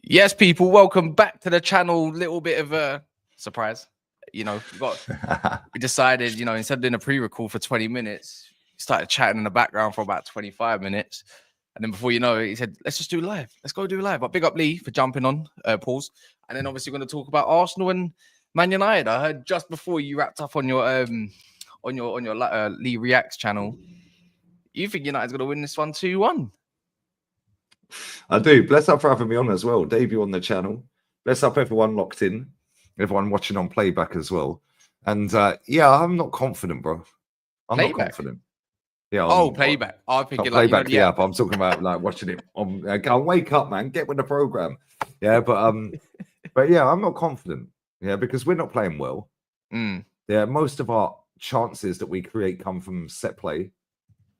Yes, people, welcome back to the channel. Little bit of a surprise. We decided, instead of doing a pre-record for 20 minutes, started chatting in the background for about 25 minutes. And then before you know it, he said, let's just do live. Let's go do live. But big up Lee for jumping on, pause. And then obviously we're going to talk about Arsenal and Man United. I heard just before you wrapped up on your Lee Reacts channel, you think United's going to win this one 2-1? I do. Bless up for having me on as well. Debut on the channel. Bless up everyone locked in. Everyone watching on playback as well. And yeah, I'm not confident, bro. I'm not confident. Yeah. Playback. I think playback the app. I'm talking about like watching it on. Go wake up, man. Get with the program. Yeah, but yeah, I'm not confident. Yeah, because we're not playing well. Yeah, most of our chances that we create come from set play.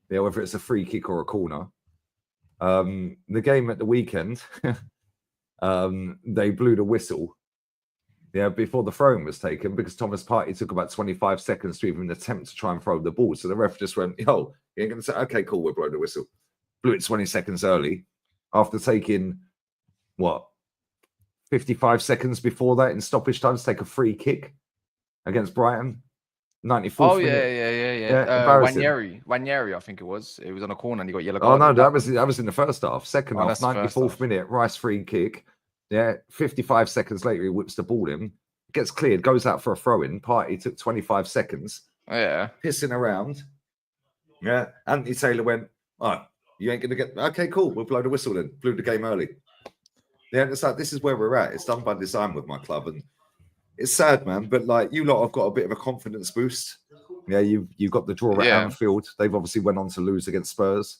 Yeah, whether it's a free kick or a corner. The game at the weekend, they blew the whistle. Yeah, before the throwing was taken because Thomas Partey took about 25 seconds to even attempt to try and throw the ball. So the ref just went, "Yo, you ain't gonna say, okay, cool, we'll blow the whistle." Blew it 20 seconds early after taking 55 seconds before that in stoppage time to take a free kick against Brighton. 94th Oh, minute. yeah. Wanyeri, I think it was. It was on a corner and he got yellow card. Oh, no, that was in the first half. Second half, 94th minute, Rice free kick. Yeah, 55 seconds later, he whips the ball in, gets cleared, goes out for a throw-in. Partey took 25 seconds. Yeah. Pissing around. Yeah, Anthony Taylor went, "Oh, you ain't going to get... Okay, cool, we'll blow the whistle then." Blew the game early. Yeah, it's like, this is where we're at. It's done by design with my club, and it's sad, man, but like you lot have got a bit of a confidence boost. Yeah, you've got the draw at Anfield. They've obviously went on to lose against Spurs.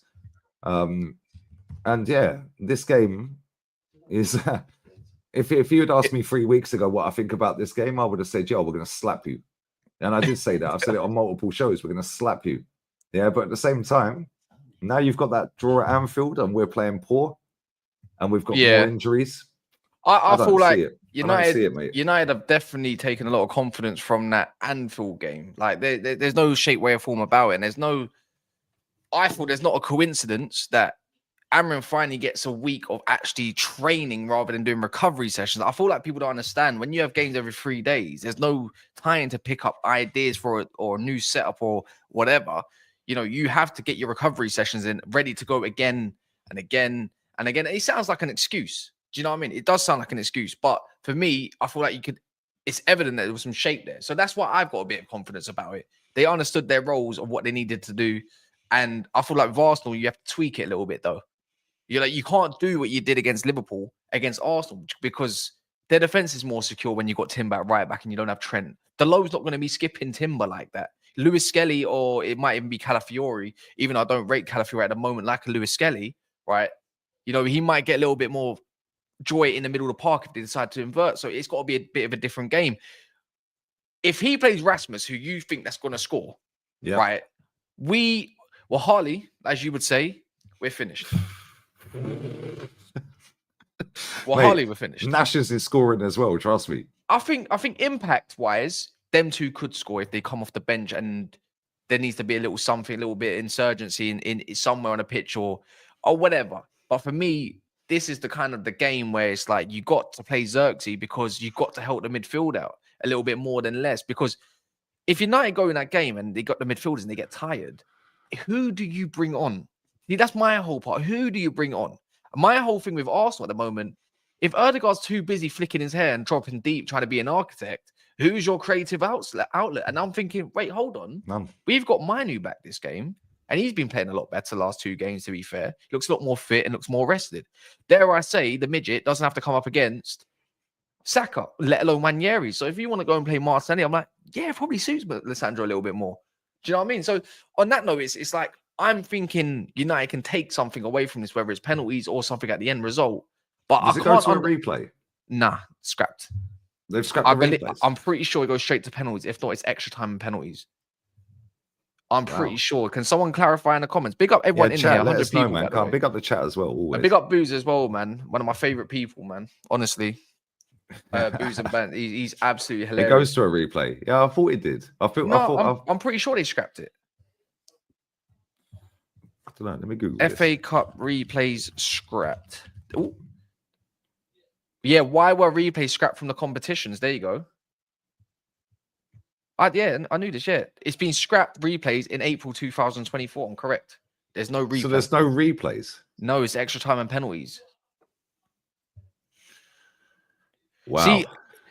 And yeah, this game is... if you had asked me 3 weeks ago what I think about this game, I would have said, "Yo, we're going to slap you." And I did say that. I've said it on multiple shows. We're going to slap you. Yeah, but at the same time, now you've got that draw at Anfield and we're playing poor and we've got more injuries. I feel like United have definitely taken a lot of confidence from that Anfield game. Like there's no shape, way, or form about it. And I thought there's not a coincidence that Amorim finally gets a week of actually training rather than doing recovery sessions. I feel like people don't understand when you have games every 3 days, there's no time to pick up ideas for it or a new setup or whatever. You have to get your recovery sessions in ready to go again and again and again. It sounds like an excuse. Do you know what I mean? It does sound like an excuse, but for me, I feel like it's evident that there was some shape there. So that's why I've got a bit of confidence about it. They understood their roles of what they needed to do. And I feel like with Arsenal, you have to tweak it a little bit though. You can't do what you did against Liverpool against Arsenal because their defense is more secure when you've got Timber at right back and you don't have Trent. Delo's not going to be skipping Timber like that. Lewis Skelly, or it might even be Calafiori, even though I don't rate Calafiori at the moment like a Lewis Skelly, right? He might get a little bit more joy in the middle of the park if they decide to invert. So it's got to be a bit of a different game. If he plays Rasmus, who you think that's going to score, right? Harley, as you would say, we're finished. Harley, we're finished. Nash's is scoring as well, trust me. I think impact-wise, them two could score if they come off the bench, and there needs to be a little bit of insurgency in somewhere on a pitch or whatever. But for me, this is the kind of the game where it's like you got to play Xerxes because you've got to help the midfield out a little bit more than less. Because if United go in that game and they got the midfielders and they get tired, who do you bring on? See, that's my whole part. Who do you bring on? My whole thing with Arsenal at the moment, if Erdegaard's too busy flicking his hair and dropping deep, trying to be an architect, who's your creative outlet? And I'm thinking, wait, hold on. None. We've got Manu back this game, and he's been playing a lot better the last 2 games, to be fair. He looks a lot more fit and looks more rested. Dare I say, the midget doesn't have to come up against Saka, let alone Ranieri. So if you want to go and play Martinelli, I'm like, yeah, it probably suits Lissandro a little bit more. Do you know what I mean? So on that note, it's like, I'm thinking United can take something away from this, whether it's penalties or something at the end result. But Does it go to a replay? Nah, scrapped. They've scrapped the replays. I'm pretty sure it goes straight to penalties. If not, it's extra time and penalties. I'm pretty sure. Can someone clarify in the comments? Big up everyone in here. 100 people, man. Can't big up the chat as well. Always. And big up Booze as well, man. One of my favorite people, man. Honestly. Booze and Ben. He's absolutely hilarious. It goes to a replay. Yeah, I thought it did. I'm pretty sure they scrapped it. I don't know. Let me Google FA Cup replays scrapped. Ooh. Yeah, why were replays scrapped from the competitions? There you go. Yeah, I knew this. Yeah, it's been scrapped replays in April 2024. I'm correct. There's no replay. So there's no replays. No, it's extra time and penalties. Wow.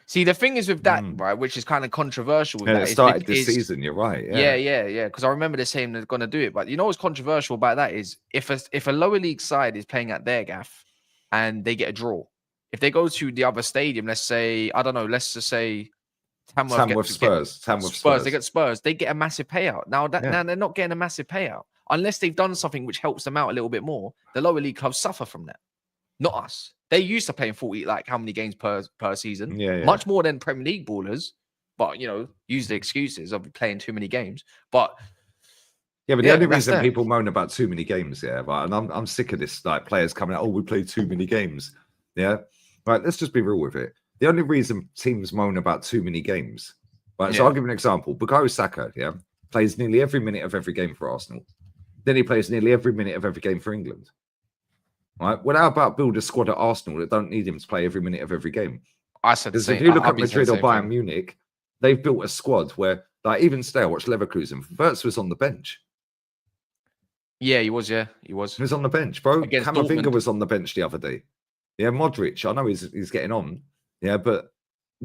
See, the thing is with that, right, which is kind of controversial. With and that it started this season. You're right. Yeah. Because I remember they're saying they're going to do it, but you know what's controversial about that is if a lower league side is playing at their gaff and they get a draw, if they go to the other stadium, let's say let's just say Tamworth Spurs. They get Spurs. They get a massive payout. Now they're not getting a massive payout unless they've done something which helps them out a little bit more. The lower league clubs suffer from that, not us. They used to playing 40, like how many games per season? Much more than Premier League ballers, but use the excuses of playing too many games. But the only reason people moan about too many games, right, and I'm sick of this, like players coming out, oh, we played too many games, right. Let's just be real with it. The only reason teams moan about too many games, right? So I'll give you an example. Bukayo Saka, plays nearly every minute of every game for Arsenal. Then he plays nearly every minute of every game for England. Right? Well, how about build a squad at Arsenal that don't need him to play every minute of every game? I said because if you look at Madrid or Bayern Munich, they've built a squad where, like, even today I watched Leverkusen. Wirtz was on the bench. Yeah, he was. Yeah, he was. He was on the bench, bro. Camavinga was on the bench the other day. Yeah, Modric. I know he's getting on. Yeah, but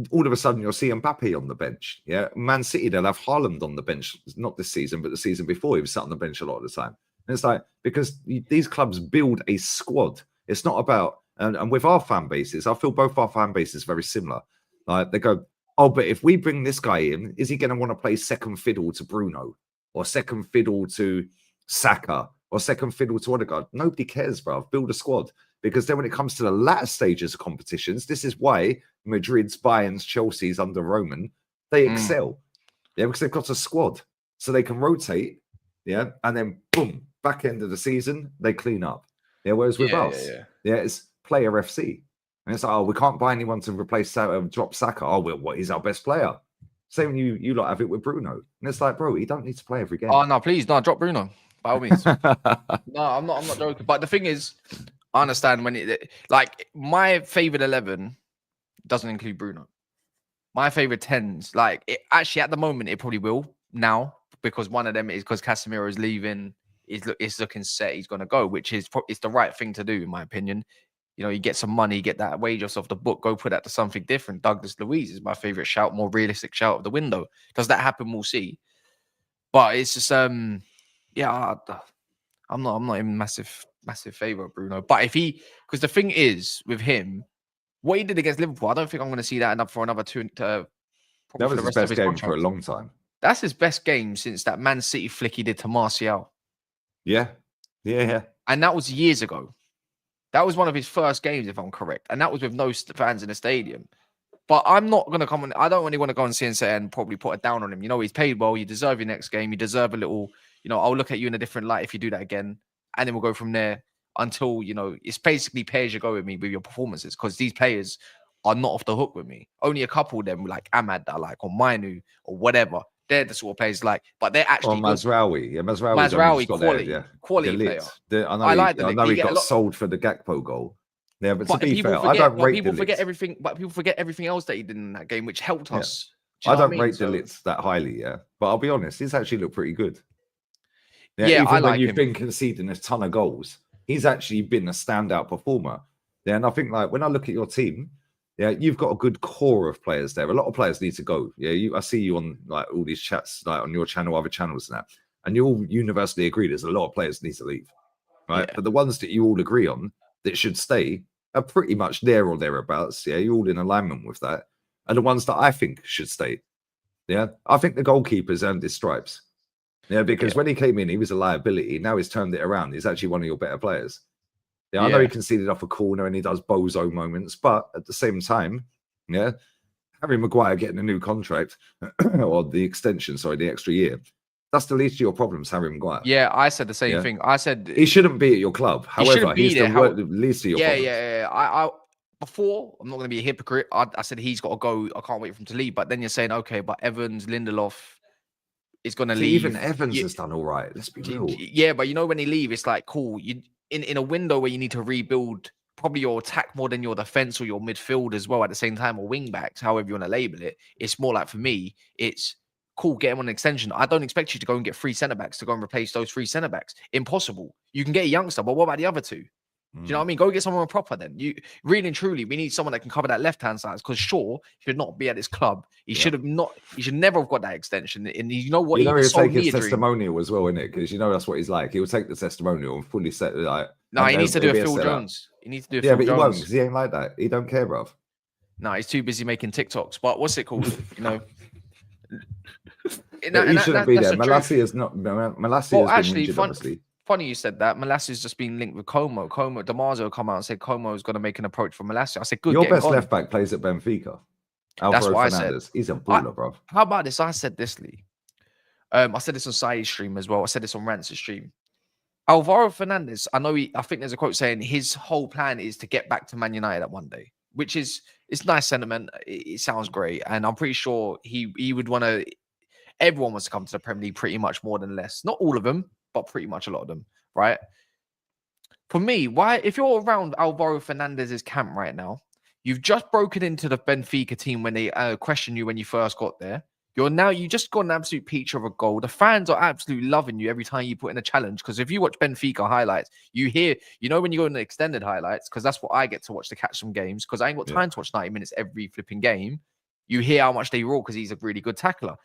all of a sudden you'll see Mbappe on the bench. Yeah, Man City, they'll have Haaland on the bench. Not this season, but the season before, he was sat on the bench a lot of the time. And it's like, because these clubs build a squad. It's not about, and with our fan bases, I feel both our fan bases very similar. Like, they go, oh, but if we bring this guy in, is he going to want to play second fiddle to Bruno or second fiddle to Saka or second fiddle to Odegaard? Nobody cares, bro. Build a squad. Because then when it comes to the latter stages of competitions, this is why Madrid's, Bayern's, Chelsea's under Roman, they excel. Yeah, because they've got a squad. So they can rotate, and then boom, back end of the season, they clean up. Yeah, whereas with us, it's player FC. And it's like, oh, we can't buy anyone to replace drop Saka. Oh, well, what, he's our best player. Same you lot have it with Bruno. And it's like, bro, he don't need to play every game. Oh, no, please, no, drop Bruno. By all means. No, I'm not joking. But the thing is, I understand when like my favorite 11 doesn't include Bruno. My favorite 10s, like actually at the moment, it probably will now because one of them is because Casemiro is leaving. It's looking set. He's going to go, which is it's the right thing to do, in my opinion. You get some money, get that wages off the book, go put that to something different. Douglas Luiz is my favorite shout, more realistic shout of the window. Does that happen? We'll see. But it's just, I'm not even massive favor of Bruno. But because the thing is with him, what he did against Liverpool, I don't think I'm going to see that for another two. That was his best game for a long time. That's his best game since that Man City flick he did to Martial. Yeah. And that was years ago. That was one of his first games, if I'm correct. And that was with no fans in the stadium. But I'm not going to come on. I don't really want to go and say and probably put it down on him. He's paid well. You deserve your next game. You deserve a little, I'll look at you in a different light if you do that again. And then we'll go from there until, it's basically pay as you go with me with your performances. Because these players are not off the hook with me. Only a couple of them, like Ahmad, that I like, or Mainu, or whatever. They're the sort of players but they're actually Mazraoui. Yeah, Mazraoui, quality player. I know he got sold for the Gakpo goal. Yeah, but to be fair, I don't rate people forget everything. But people forget everything else that he did in that game, which helped us. I don't rate De Ligt that highly. Yeah, but I'll be honest, he's actually looked pretty good. Yeah, even though you've been conceding a ton of goals, he's actually been a standout performer. Yeah, and I think like when I look at your team, you've got a good core of players there. A lot of players need to go. Yeah, I see you on like all these chats, like on your channel, other channels, and you all universally agree there's a lot of players need to leave, right? Yeah. But the ones that you all agree on that should stay are pretty much there or thereabouts. Yeah, you're all in alignment with that. And the ones that I think should stay. Yeah, I think the goalkeeper's earned his stripes. Yeah, because when he came in, he was a liability. Now he's turned it around. He's actually one of your better players. Yeah, I know he conceded off a corner and he does bozo moments, but at the same time, Harry Maguire getting a new contract or the extension, the extra year. That's the least of your problems, Harry Maguire. Yeah, I said the same thing. I said he shouldn't be at your club. However, he's the least of your problems. Yeah. Before, I'm not going to be a hypocrite. I said he's got to go. I can't wait for him to leave. But then you're saying, okay, but Evans, Lindelof is going to leave. Even Evans has done all right. Let's be real. Yeah, but when he leave, it's like cool. In a window where you need to rebuild probably your attack more than your defense or your midfield as well at the same time, or wing backs, however you want to label it. It's more like, for me, it's cool, get him on an extension. I don't expect you to go and get 3 centre backs to go and replace those 3 centre backs. Impossible. You can get a youngster, but what about the other 2? Do you know what I mean? Go get someone proper then. You really and truly, we need someone that can cover that left-hand side, because Shaw should not be at this club. He should have not, he should never have got that extension. And you know what? You know, he'll take his testimonial as well, innit? Because you know that's what he's like. He'll take the testimonial and fully set like. No, he needs to do a Phil Jones. He needs to do a Phil Jones. Yeah, but he won't, because he ain't like that. He don't care, bruv. No, he's too busy making TikToks. But what's it called? You know. He shouldn't be there. Malassi is not. Malassi has been injured, obviously. Funny you said that. Malassi's just been linked with Como. Damaso come out and said Como is going to make an approach for Malassi. I said, good. Your best left back plays at Benfica. Alvaro Fernandez. He's a baller, bro. How about this? I said this, Lee. I said this on Saeed's stream as well. I said this on Rance's stream. Alvaro Fernandez, I think there's a quote saying his whole plan is to get back to Man United at one day, which is, it's nice sentiment. It sounds great. And I'm pretty sure he would want to, everyone wants to come to the Premier League pretty much more than less. Not all of them, but pretty much a lot of them, right? For me, if you're around Alvaro Fernandez's camp right now, you've just broken into the Benfica team when they questioned you when you first got there. You just got an absolute peach of a goal. The fans are absolutely loving you every time you put in a challenge. Because if you watch Benfica highlights, you know when you go in the extended highlights, because that's what I get to watch to catch some games, because I ain't got time to watch 90 minutes every flipping game. You hear how much they roar because he's a really good tackler.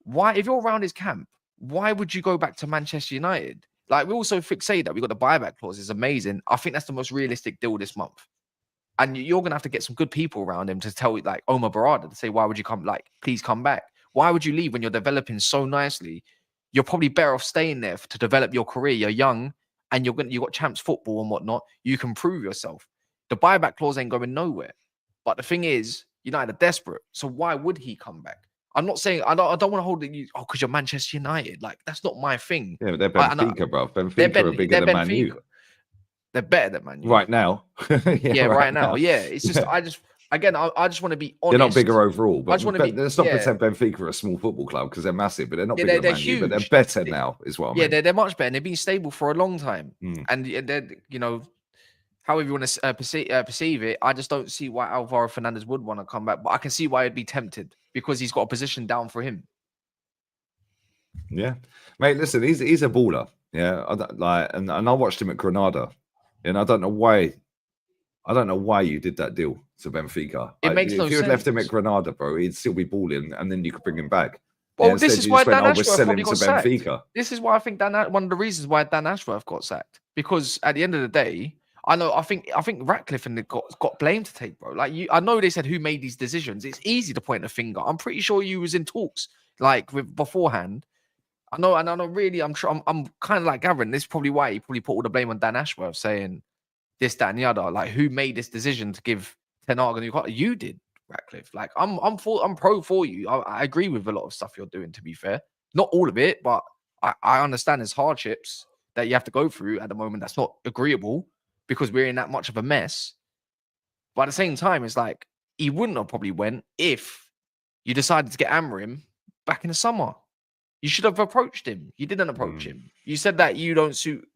Why, if you're around his camp, why would you go back to Manchester United? Like, we also say that we got the buyback clause. It's amazing. I think that's the most realistic deal this month. And you're going to have to get some good people around him to tell, like Omar Barada, to say, why would you come? Like, please come back. Why would you leave when you're developing so nicely? You're probably better off staying there to develop your career. You're young and you got champs football and whatnot. You can prove yourself. The buyback clause ain't going nowhere. But the thing is, United are desperate. So why would he come back? I'm not saying I don't want to hold it. Because you're Manchester United. Like, that's not my thing. Yeah, but they're Benfica, bro. Benfica are bigger than Man U. They're better than Man U right now. right now. Yeah, it's just I just want to be honest. They're not bigger overall, but I just want to be. Let's not pretend Benfica are a small football club, because they're massive, but they're not bigger than Man U. But they're better now, is what I mean. Yeah, they're much better. And they've been stable for a long time, and they're, you know, however you want to perceive it. I just don't see why Alvaro Fernandez would want to come back, but I can see why he'd be tempted, because he's got a position down for him. Yeah, mate. Listen, he's a baller. Yeah, and I watched him at Granada. And I don't know why you did that deal to Benfica. It makes no sense. If you had left him at Granada, bro, he'd still be balling, and then you could bring him back. Well, this is why Dan Ashworth probably got sacked. Benfica. This is why I think one of the reasons why Dan Ashworth got sacked, because at the end of the day, I think Ratcliffe and got blame to take, bro. Like, I know they said who made these decisions. It's easy to point a finger. I'm pretty sure you was in talks like with beforehand. I know, and I know. Really, I'm kind of like Gavin. This is probably why he probably put all the blame on Dan Ashworth, saying this, that, and the other. Like, who made this decision to give Ten Hag a new contract? You did, Ratcliffe. Like, I'm pro for you. I agree with a lot of stuff you're doing. To be fair, not all of it, but I understand there's hardships that you have to go through at the moment. That's not agreeable because we're in that much of a mess. But at the same time, it's like he wouldn't have probably went if you decided to get Amorim back in the summer. You should have approached him. You didn't approach him. You said that we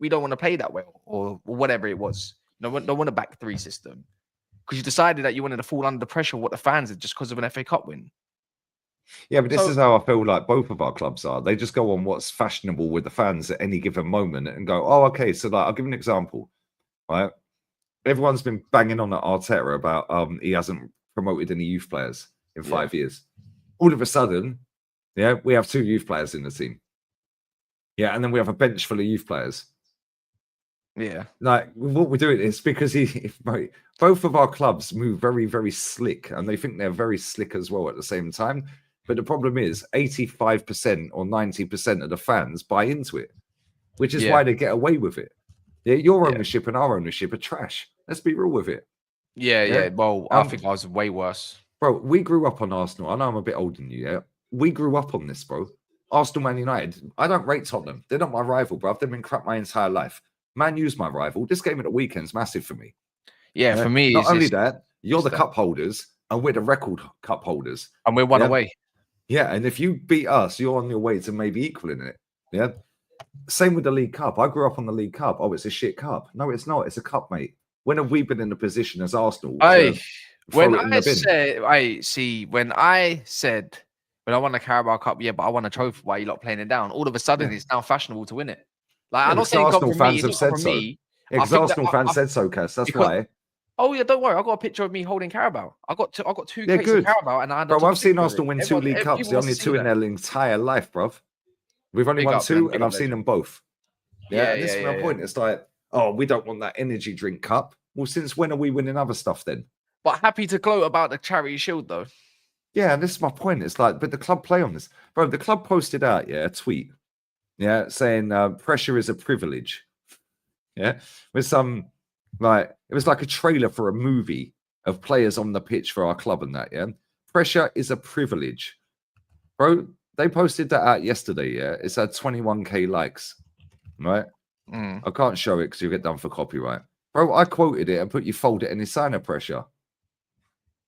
don't want to play that way, or whatever it was. Don't want a back three system, because you decided that you wanted to fall under the pressure of what the fans did just because of an FA Cup win. Yeah, but this is how I feel like both of our clubs are. They just go on what's fashionable with the fans at any given moment and go, oh, okay. So like, I'll give you an example, right? Everyone's been banging on at Arteta about he hasn't promoted any youth players in 5 years. All of a sudden, yeah, we have 2 youth players in the team. Yeah, and then we have a bench full of youth players. Yeah. Like, what we're doing is because both of our clubs move very, very slick, and they think they're very slick as well at the same time. But the problem is 85% or 90% of the fans buy into it, which is why they get away with it. Yeah, your ownership and our ownership are trash. Let's be real with it. Yeah. Well, I think I was way worse. Bro, we grew up on Arsenal. I know I'm a bit older than you, yeah? We grew up on this, bro. Arsenal, Man United. I don't rate Tottenham. They're not my rival, bro. They've been crap my entire life. Man U's my rival. This game at the weekend's massive for me. Yeah, for me. Not only that, you're the cup holders, and we're the record cup holders. And we're one away. Yeah, and if you beat us, you're on your way to maybe equaling it. Yeah. Same with the League Cup. I grew up on the League Cup. Oh, it's a shit cup. No, it's not. It's a cup, mate. When have we been in a position as Arsenal? When I said when I won the Carabao Cup, but I won a trophy while you lot playing it down. All of a sudden, it's now fashionable to win it. Like I'm not saying Arsenal fans have said so. Because Arsenal fans said so, Cass. That's why. Oh yeah, don't worry. I got a picture of me holding Carabao. I got two crates of Carabao, and I had. Bro, I've seen Arsenal win 2 League Cups. The only 2 in their entire life, bro. We've only won 2, and I've seen them both. Yeah, and this is my point. It's like, oh, we don't want that energy drink cup. Well, since when are we winning other stuff then? But happy to gloat about the Charity Shield, though. Yeah, and this is my point. It's like, but the club play on this. Bro, the club posted out, a tweet, saying pressure is a privilege. Yeah, with some, like, it was like a trailer for a movie of players on the pitch for our club and that, Pressure is a privilege. Bro, they posted that out yesterday, It's had 21k likes, right? I can't show it because you'll get done for copyright. Bro, I quoted it and put you fold it in his sign of pressure.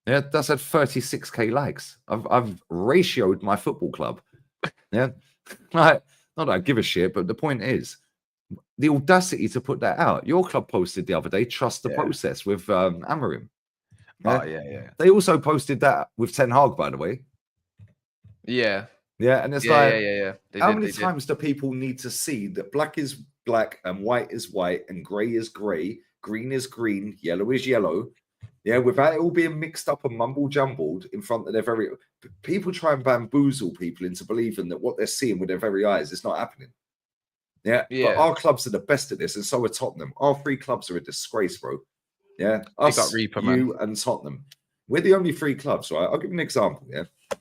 Yeah, that's had 36k likes. I've ratioed my football club. Yeah, like, not that I give a shit, but the point is, the audacity to put that out. Your club posted the other day, trust the process with Amorim. Yeah? Oh, yeah. They also posted that with Ten Hag, by the way. Yeah. Yeah, and it's how many times do people need to see that black is black and white is white and grey is grey, green is green, yellow is yellow? Yeah, without it all being mixed up and mumble jumbled in front of their very... People try and bamboozle people into believing that what they're seeing with their very eyes is not happening. Yeah, but our clubs are the best at this, and so are Tottenham. Our 3 clubs are a disgrace, bro. Yeah, us, you, and Tottenham. We're the only 3 clubs, right? I'll give you an example,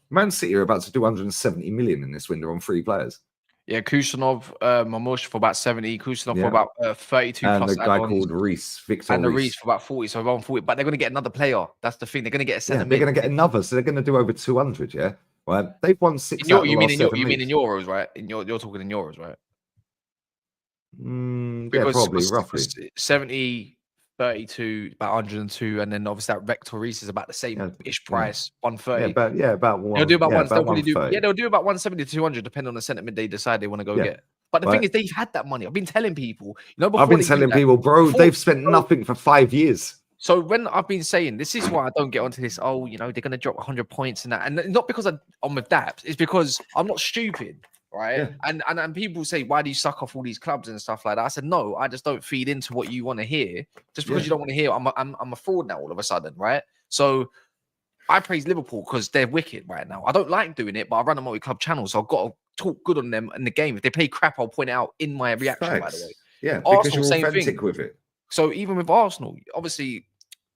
Man City are about to do 170 million in this window on 3 players. Yeah, Kusanov, Mamush for about 70, Kusanov for about 32 and plus. And the guy called Reece, Victor and the Reece for about 40, so around 40. But they're going to get another player. That's the thing. They're going to get a centre mid. They're going to get another, so they're going to do over 200, Right? They've won 6 out of the last 7 You mean in euros, right? You're talking in euros, right? Because, probably, roughly. 70, 32, about 102, and then obviously that Vector Reece is about the same-ish price, 130. About one. They'll do about one. They'll do about 170 to 200, depending on the sentiment they decide they want to go get. But the thing is, they've had that money. I've been telling people, I've been telling people, bro, they've spent nothing for 5 years. So when I've been saying, this is why I don't get onto this, they're going to drop 100 points and that. And not because I'm with that, it's because I'm not stupid, right? Yeah. And people say, why do you suck off all these clubs and stuff like that? I said, no, I just don't feed into what you want to hear. Just because you don't want to hear, I'm a fraud now all of a sudden, right? So I praise Liverpool because they're wicked right now. I don't like doing it, but I run a multi-club channel, so I've got to talk good on them in the game. If they play crap, I'll point it out in my reaction, by the way. Yeah, because you're authentic with it. So even with Arsenal, obviously,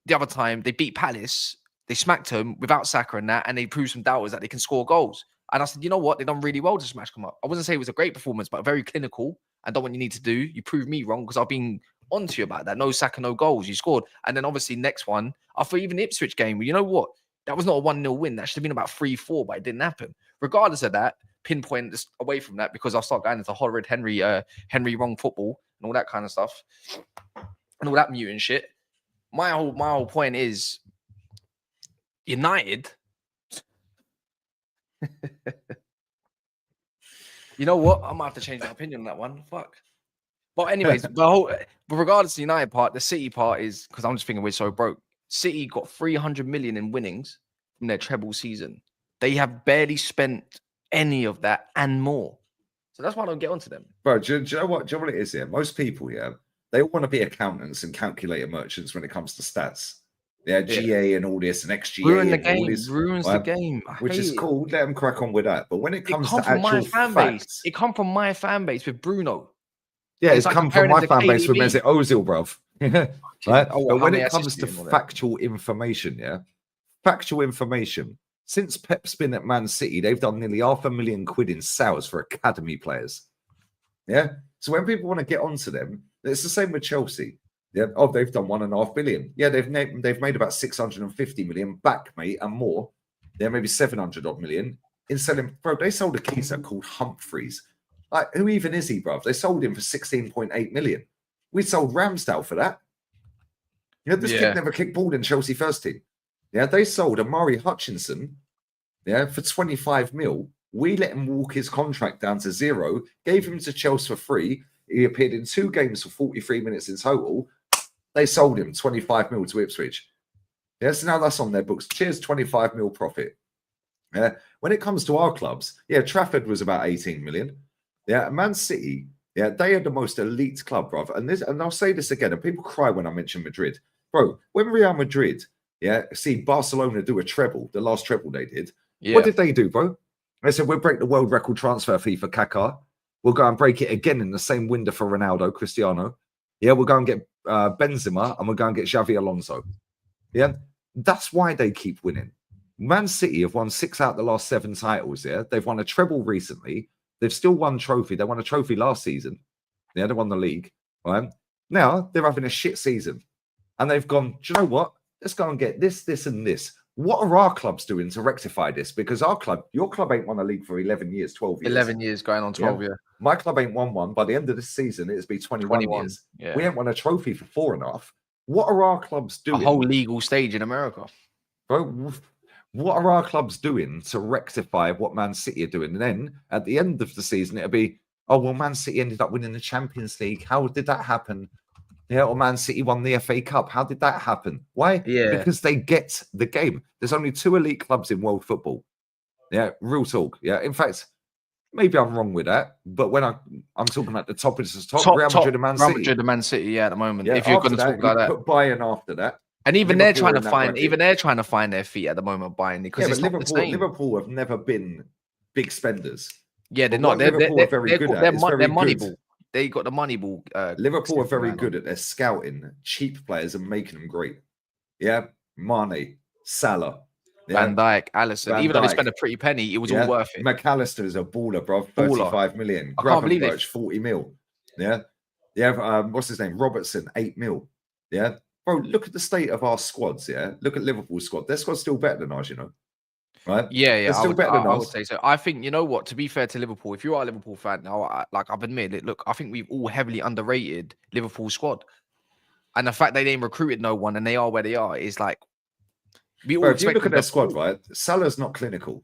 the other time they beat Palace, they smacked them without Saka and that, and they proved some doubters that they can score goals. And I said, you know what? They've done really well to smash them up. I wouldn't say it was a great performance, but very clinical. And done what you need to do. You proved me wrong because I've been onto you about that. No Saka, no goals. You scored. And then obviously next one, I thought even the Ipswich game, well, you know what? That was not a 1-0 win. That should have been about 3-4, but it didn't happen. Regardless of that, pinpoint this away from that because I'll start going into horrid Henry wrong football and all that kind of stuff and all that mutant shit. My whole point is United. You know what? I might have to change my opinion on that one. Fuck. But anyways, but regardless of the United part, the City part is because I'm just thinking we're so broke. City got 300 million in winnings from their treble season. They have barely spent any of that and more. So that's why I don't get onto them. Bro, do you know what it is here? Most people, they want to be accountants and calculator merchants when it comes to stats. GA and all this and XGA ruins the game, which is cool. Let them crack on with that. But when it comes to actual facts, it come from my fan base with Bruno. Yeah, it's come from my fan base with Mesut Ozil, bruv. Right? But when it comes to factual information, factual information. Since Pep's been at Man City, they've done nearly £500,000 in sales for academy players. Yeah. So when people want to get onto them, it's the same with Chelsea. Yeah. Oh, they've done 1.5 billion. Yeah, they've made about 650 million back, mate, and more. Yeah, maybe 700 odd million in selling. Bro, they sold a geezer called Humphreys. Like, who even is he, bro? They sold him for 16.8 million. We sold Ramsdale for that. This kid never kicked ball in Chelsea first team. Yeah, they sold Amari Hutchinson, for 25 mil. We let him walk his contract down to 0, gave him to Chelsea for free. He appeared in 2 games for 43 minutes in total. They sold him 25 mil to Ipswich. Yes, now that's on their books. Cheers, 25 mil profit. Yeah. When it comes to our clubs, yeah, Trafford was about 18 million. Yeah, Man City, yeah, they are the most elite club, bro. And I'll say this again, and people cry when I mention Madrid. Bro, when Real Madrid, yeah, see Barcelona do a treble, the last treble they did. Yeah. What did they do, bro? They said, we'll break the world record transfer fee for Kaká. We'll go and break it again in the same window for Ronaldo, Cristiano. Yeah, we'll go and get Benzema, and we'll go and get Xavi Alonso. Yeah, that's why they keep winning. Man City have won 6 out of the last 7 titles. Yeah, they've won a treble recently. They've still won trophy. They won a trophy last season. Yeah, they won the league. Right now, they're having a shit season, and they've gone. Do you know what? Let's go and get this, this, and this. What are our clubs doing to rectify this? Because our club, your club ain't won a league for 11 years, 12 years. 11 years going on 12 years. My club ain't won one. By the end of this season, it'll be 21 years. Yeah. We ain't won a trophy for 4.5. What are our clubs doing? A whole legal stage in America. Bro, what are our clubs doing to rectify what Man City are doing? And then at the end of the season, it'll be, oh, well, Man City ended up winning the Champions League. How did that happen? Yeah, or Man City won the FA Cup. How did that happen? Why? Yeah. Because they get the game. There's only 2 elite clubs in world football. Yeah, real talk. Yeah, in fact, maybe I'm wrong with that. But when I'm talking about the top, it's the top Real Madrid and Man City. Real Madrid and Man City, yeah, at the moment. Yeah, if you're going to talk about that. Put Bayern after that. And even they're trying to find their feet at the moment, Bayern, because it's not the same. Liverpool have never been big spenders. Yeah, they're not. They're very good at. They're money ball. They got the money ball. Liverpool are very good at their scouting cheap players and making them great. Yeah, Mane, Salah, Van Dijk, Alisson. Even though they spent a pretty penny, it was all worth it. McAllister is a baller, bro. 35 million. I can't believe it. 40 mil. Yeah. What's his name? Robertson, 8 mil. Yeah. Bro, look at the state of our squads. Yeah. Look at Liverpool's squad. Their squad's still better than ours, you know. Right? Yeah, yeah. They're still better than us. I would say so. I think, you know what, to be fair to Liverpool, if you are a Liverpool fan now, I've admitted it, look, I think we've all heavily underrated Liverpool's squad. And the fact they ain't recruited no one and they are where they are is like, we all if you look at their squad, right? Salah's not clinical.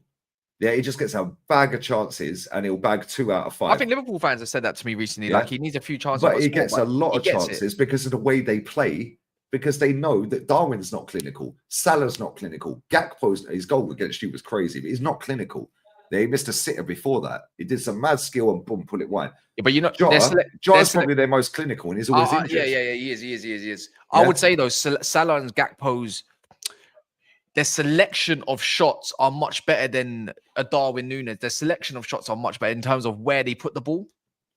Yeah, he just gets a bag of chances and he'll bag 2 out of 5. I think Liverpool fans have said that to me recently. Yeah. Like, he needs a few chances. But he gets a lot of chances because of the way they play, because they know that Darwin's not clinical. Salah's not clinical. Gakpo's, his goal against you was crazy, but he's not clinical. He missed a sitter before that. He did some mad skill and boom, pull it wide. Yeah, but you know, Jota's probably their most clinical and he's always injured. Yeah, he is. I would say, though, Salah and Gakpo's, their selection of shots are much better than a Darwin Núñez. Their selection of shots are much better in terms of where they put the ball,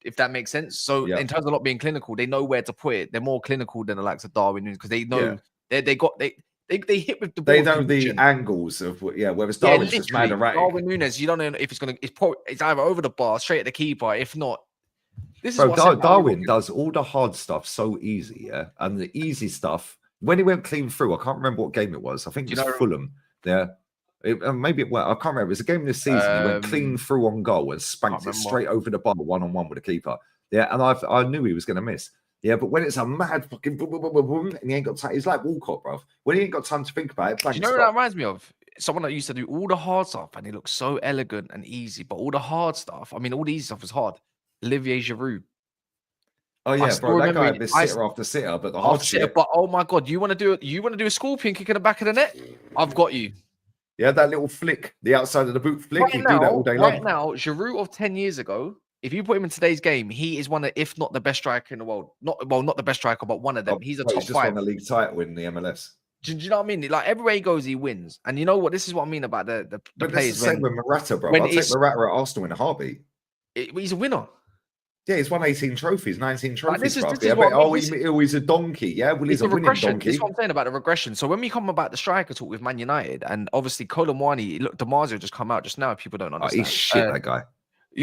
if that makes sense. So in terms of not being clinical, they know where to put it. They're more clinical than the likes of Darwin Núñez because they know they hit with the ball. They know the angles of whereas Darwin's just mad erratic. Darwin Núñez, you don't know if it's either over the bar, straight at the keeper. If not, this is Darwin does all the hard stuff so easy, and the easy stuff. When he went clean through, I can't remember what game it was. I think it was Fulham. Yeah, maybe it. Well, I can't remember. It was a game this season. He went clean through on goal and spanked it straight over the bar, 1-on-1 with the keeper. Yeah, and I knew he was going to miss. Yeah, but when it's a mad fucking boom, boom, boom, boom, boom, and he ain't got time, he's like Walcott, bro. When he ain't got time to think about it, do you know what that reminds me of? Someone that used to do all the hard stuff, and he looked so elegant and easy, but all the hard stuff. I mean, all the easy stuff was hard. Olivier Giroud. Oh yeah, bro, that guy had this sitter after sitter, but the hard shit. But oh my god, you want to do a scorpion kick in the back of the net? I've got you. Yeah, that little flick, the outside of the boot flick, he'd do that all day long. Right now, Giroud of 10 years ago, if you put him in today's game, he is one of, if not the best striker in the world. Not the best striker, but one of them. He's a top 5. Just won the league title in the MLS. Do you know what I mean? Like everywhere he goes, he wins. And you know what? This is what I mean about the players. It's the same with Morata, bro. I'll take Morata at Arsenal in a heartbeat. He's a winner. Yeah, he's won 18 trophies, 19 trophies. He's a donkey. Yeah, well, he's a winning donkey. This is what I'm saying about the regression. So when we come about the striker talk with Man United, and obviously Kolo Muani, look, DiMarzio just come out just now. People don't understand. He's shit, that guy.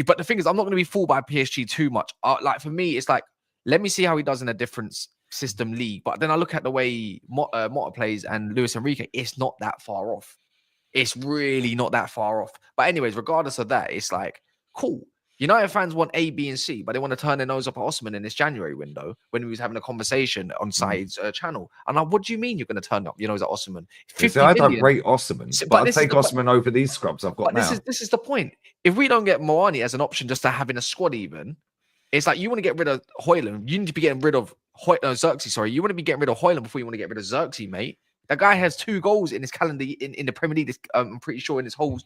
But the thing is, I'm not going to be fooled by PSG too much. Like for me, it's like, let me see how he does in a different system league. But then I look at the way Motta plays and Luis Enrique. It's not that far off. It's really not that far off. But anyways, regardless of that, it's like, cool. United fans want A, B, and C, but they want to turn their nose up at Osman in this January window when we was having a conversation on Said's channel. And what do you mean you're going to turn up your nose at Osman? I don't rate Osman, but I take Osman over these scrubs I've got now. This is the point. If we don't get Moani as an option just to have in a squad even, it's like you want to get rid of Højlund. You need to be getting rid of Xerxes, sorry. You want to be getting rid of Højlund before you want to get rid of Xerxes, mate. That guy has 2 goals in his calendar in the Premier League. I'm pretty sure in his whole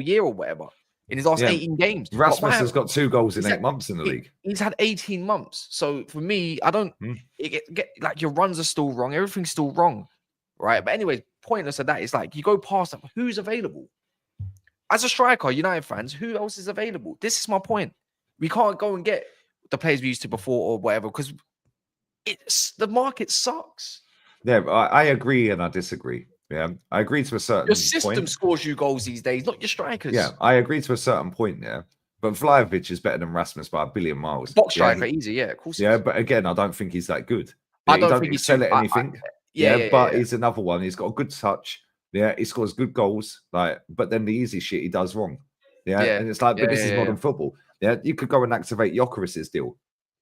year or whatever. In his last 18 games. Rasmus has got 2 goals in 8 months in the league. He's had 18 months. So for me, I don't get like your runs are still wrong. Everything's still wrong. Right. But anyways, pointless of that is like you go past that. Who's available? As a striker, United fans, who else is available? This is my point. We can't go and get the players we used to before or whatever because the market sucks. Yeah, I agree and I disagree. Yeah, I agree to a certain point. Your system scores you goals these days, not your strikers. Yeah, I agree to a certain point. Yeah, but Vlahovic is better than Rasmus by a billion miles. Box striker, easy. Yeah, of course. Yeah, but again, I don't think he's that good. Yeah, I don't think he's sell at anything. But he's another one. He's got a good touch. Yeah, he scores good goals. Like, but then the easy shit he does wrong. Yeah, and it's like, but this is modern football. Yeah, you could go and activate Gyökeres's deal.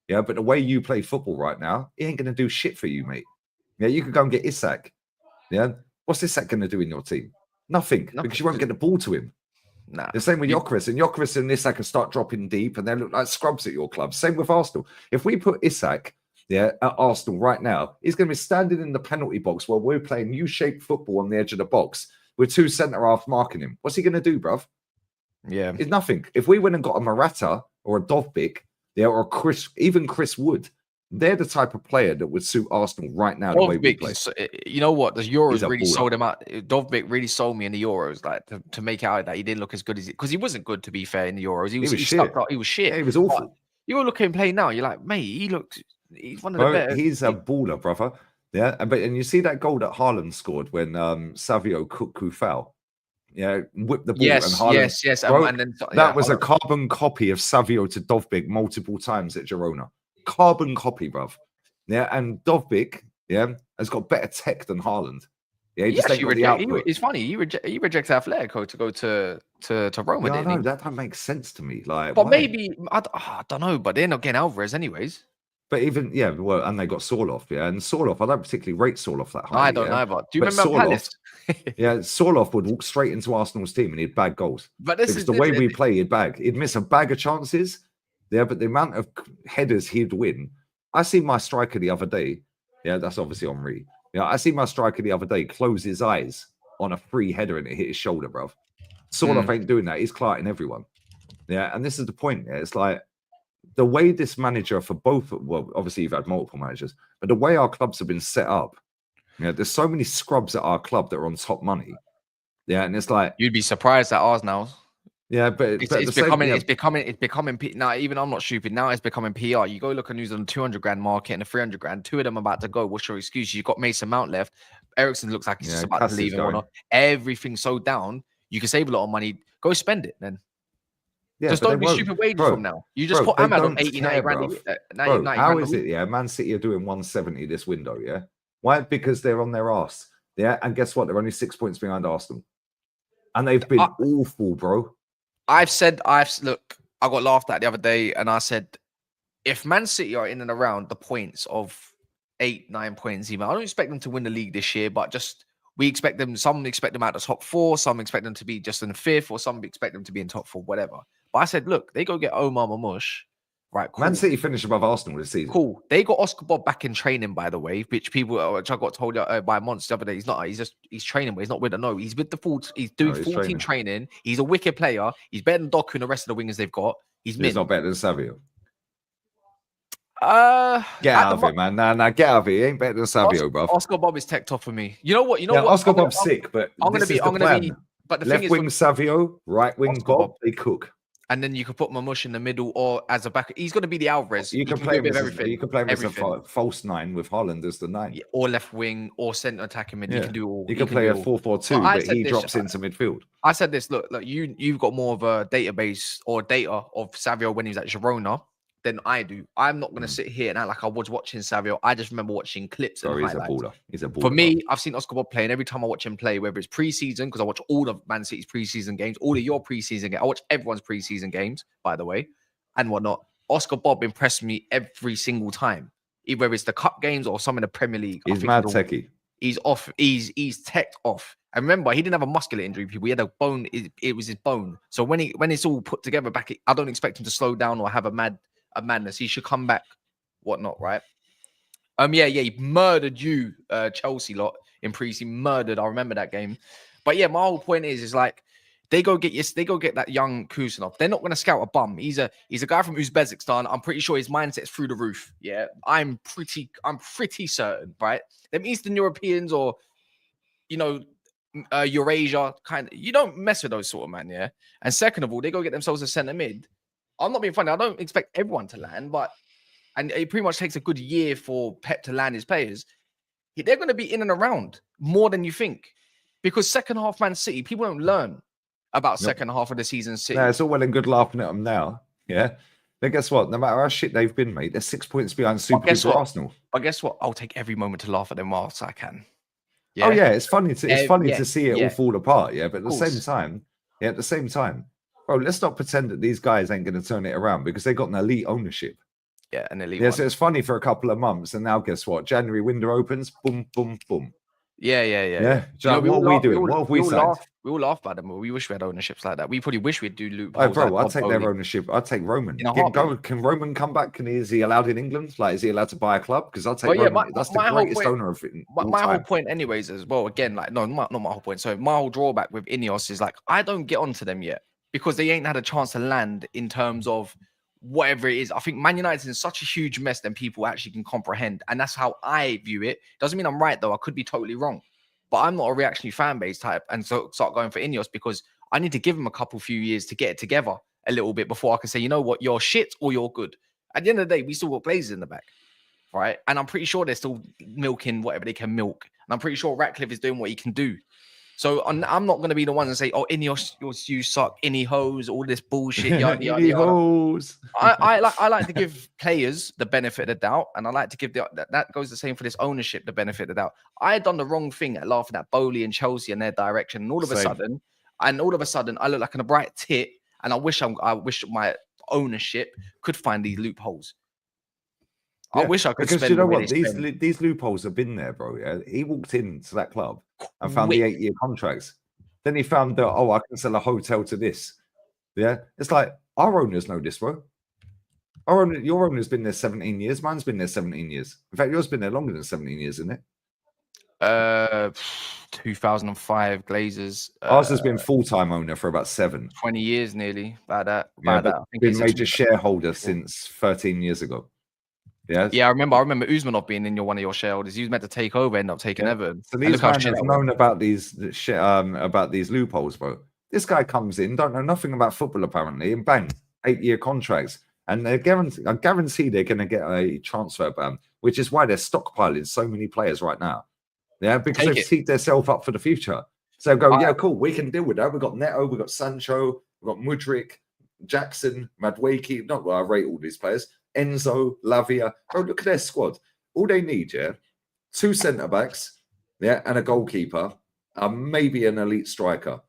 Yeah, but the way you play football right now, he ain't gonna do shit for you, mate. Yeah, you could go and get Isak. Yeah. What's Isak going to do in your team? Nothing, because you won't get the ball to him. Nah. The same with Gyökeres. And Gyökeres and Isak can start dropping deep and they look like scrubs at your club. Same with Arsenal. If we put Isak at Arsenal right now, he's going to be standing in the penalty box while we're playing U-shaped football on the edge of the box with 2 centre-half marking him. What's he going to do, bruv? Yeah. It's nothing. If we went and got a Morata or a Dovbyk, or Chris Wood, they're the type of player that would suit Arsenal right now. The way we play. You know what? The Euros really sold him out. Dovbyk really sold me in the Euros, like to make out that he didn't look as good as because he wasn't good to be fair in the Euros. He was shit. He was shit. Yeah, he was awful. But you look at him play now. You're like, mate, he's one of the better. He's a baller, brother. Yeah, and you see that goal that Haaland scored when Savio Kukku foul. Yeah, whipped the ball and Haaland. Yes. And then, that was a carbon copy of Savio to Dovbyk multiple times at Girona. Carbon copy, bruv. Yeah, and Dovbyk, has got better tech than Haaland. Yeah, he just ain't got the output. It's funny, he rejects Atletico to go to Roma. Yeah, I know, that don't make sense to me. Like, but maybe I don't know, but they're not getting Alvarez anyways. But even and they got Sorloth, and Sorloth, I don't particularly rate Sorloth that highly. I don't know, but do you remember Palace? Sorloth would walk straight into Arsenal's team and he'd bag goals. But this is the way we play, he'd miss a bag of chances. Yeah, but the amount of headers he'd win. I see my striker the other day. Yeah, that's obviously Henry. Yeah, I see my striker the other day close his eyes on a free header and it hit his shoulder, bruv. Sorloth ain't doing that. He's clarting everyone. Yeah, and this is the point. Yeah, it's like the way this manager for both. Well, obviously you've had multiple managers, but the way our clubs have been set up. Yeah, there's so many scrubs at our club that are on top money. Yeah, and it's like you'd be surprised at ours now. Yeah, but it's becoming now. Even I'm not stupid. Now it's becoming PR. You go look at news on the 200 grand market and the 300 grand. 2 of them about to go. What's your excuse? You've got Mason Mount left. Ericsson looks like he's just about to leave and whatnot. Everything's so down. You can save a lot of money. Go spend it then. Yeah, just don't be stupid wages from now. You just put Ahmad on 80, 90 grand. How is it? Yeah, Man City are doing 170 this window. Yeah, why? Because they're on their ass. Yeah, and guess what? They're only 6 points behind Arsenal, and they've been awful, bro. Look, I got laughed at the other day, and I said, if Man City are in and around the points of 8, 9 points, even I don't expect them to win the league this year, but just we expect them. Some expect them out the top 4, some expect them to be just in 5th, or some expect them to be in top 4, whatever. But I said, look, they go get Omar Mamouche. Right, cool. Man City finished above Arsenal this season. Cool. They got Oscar Bob back in training, by the way, which I got told by Monts the other day. He's not. He's training, but he's not with the no. He's with the full. He's doing full team training. He's a wicked player. He's better than Doku and the rest of the wingers they've got. He's not better than Savio. Get out of it, man. Nah, get out of it. He ain't better than Savio, bro. Oscar Bob is tech top for me. You know what? Oscar Bob's sick, but I'm gonna be. But the left thing is, wing Savio, right wing Bob, they cook. And then you could put Mamouche in the middle or as a back. He's going to be the Alvarez. You can play with everything. You can play with a false 9 with Haaland as the 9. Yeah, or left wing or centre attacking mid. You can do all. You can play a 4-4-2, but he drops into midfield. I said this. Look, you've got more of a database or data of Savio when he was at Girona than I do. I'm not going to sit here and act like I was watching Savio. I just remember watching clips and highlights. He's a baller. For me, I've seen Oscar Bob play, and every time I watch him play, whether it's preseason, because I watch all of Man City's preseason games, all of your preseason games. I watch everyone's preseason games, by the way, and whatnot. Oscar Bob impressed me every single time, either it's the cup games or some in the Premier League. He's mad techie. He's off. He's teched off. And remember, he didn't have a muscular injury. People, he had a bone. It was his bone. So when it's all put together back, I don't expect him to slow down or have a madness. He should come back, whatnot, right? Yeah, he murdered you, Chelsea lot in pre-season. Murdered. I remember that game. But yeah, my whole point is like they go get that young Kusanov. They're not going to scout a bum. He's a guy from Uzbekistan. I'm pretty sure his mindset's through the roof. Yeah, I'm pretty certain, right? Them Eastern Europeans or Eurasia kind of, you don't mess with those sort of man, yeah. And second of all, they go get themselves a centre mid. I'm not being funny. I don't expect everyone to land, and it pretty much takes a good year for Pep to land his players. They're going to be in and around more than you think, because second half Man City, people don't learn about second half of the season. City. No, it's all well and good laughing at them now, yeah. But guess what? No matter how shit they've been, mate, they're 6 points behind Super Arsenal. But guess what? I'll take every moment to laugh at them whilst I can. Yeah? Oh yeah, it's funny to see it all fall apart. Yeah, but at the same time, bro, let's not pretend that these guys ain't going to turn it around because they got an elite ownership. Yeah, an elite. Yeah, so it's funny for a couple of months, and now guess what? January window opens, boom, boom, boom. Yeah. What are we doing? What have we signed? We all laugh about them. We wish we had ownerships like that. We probably wish we'd do loopholes. Oh, bro, I'd take their ownership. I'd take Roman. Can Roman come back? Is he allowed in England? Like, is he allowed to buy a club? Because I'll take Roman. That's the greatest owner of it. My whole point, anyways, as well. Again, like, not my whole point. So my whole drawback with Ineos is like I don't get onto them yet because they ain't had a chance to land in terms of whatever it is. I think Man United's in such a huge mess than people actually can comprehend, and that's how I view it. Doesn't mean I'm right though. I could be totally wrong. But I'm not a reactionary fan base type, and so start going for Ineos because I need to give them a few years to get it together a little bit before I can say, you know what, you're shit or you're good. At the end of the day, we still got Glazers in the back, right? And I'm pretty sure they're still milking whatever they can milk. And I'm pretty sure Ratcliffe is doing what he can do. So I'm not going to be the one and say, oh, Ineos, you suck, Inni hoes, all this bullshit. Yada. Hoes. I like to give players the benefit of the doubt, and I like to give that goes the same for this ownership, the benefit of the doubt. I had done the wrong thing at laughing at Bowley and Chelsea and their direction, and all of a sudden, I look like a bright tit, and I wish my ownership could find these loopholes. Yeah, I wish I could. Because you know what, these loopholes have been there, bro. Yeah, he walked into that club and found the 8-year contracts. Then he found that I can sell a hotel to this. Yeah, it's like our owners know this, bro. Your owner's been there 17 years. Mine's been there 17 years. In fact, yours been there longer than 17 years, isn't it? 2005 Glazers. Ours has been full-time owner for about 20 years nearly. About that. I think been major shareholder since 13 years ago. Yeah, I remember Usmanov being in one of your shareholders. He was meant to take over, end up taking Everton. So these guys have known about these loopholes, bro. This guy comes in, don't know nothing about football apparently, and bang, 8-year contracts, and I guarantee they're going to get a transfer ban, which is why they're stockpiling so many players right now. Yeah, because they've teed themselves up for the future. So cool, we can deal with that. We've got Neto, we've got Sancho, we've got Mudryk, Jackson, Madueke. Not well, I rate all these players. Enzo, Lavia. Oh, look at their squad. All they need, 2 centre-backs, and a goalkeeper, and maybe an elite striker.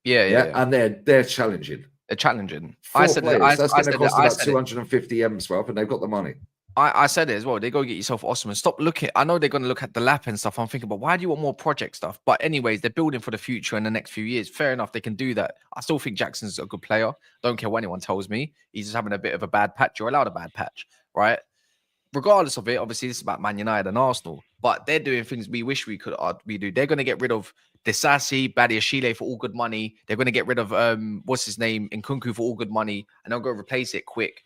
Yeah. And they're challenging. They're challenging. That's going to cost about 250 M's, and they've got the money. I said it as well. They go get yourself Osman. Stop looking. I know they're going to look at the lap and stuff. I'm thinking, but why do you want more project stuff? But anyways, they're building for the future in the next few years. Fair enough. They can do that. I still think Jackson's a good player. Don't care what anyone tells me. He's just having a bit of a bad patch. You're allowed a bad patch, right? Regardless of it, obviously, this is about Man United and Arsenal. But they're doing things we wish we could do. They're going to get rid of Disasi, Badiashile for all good money. They're going to get rid of, what's his name, Nkunku for all good money. And they'll go replace it quick.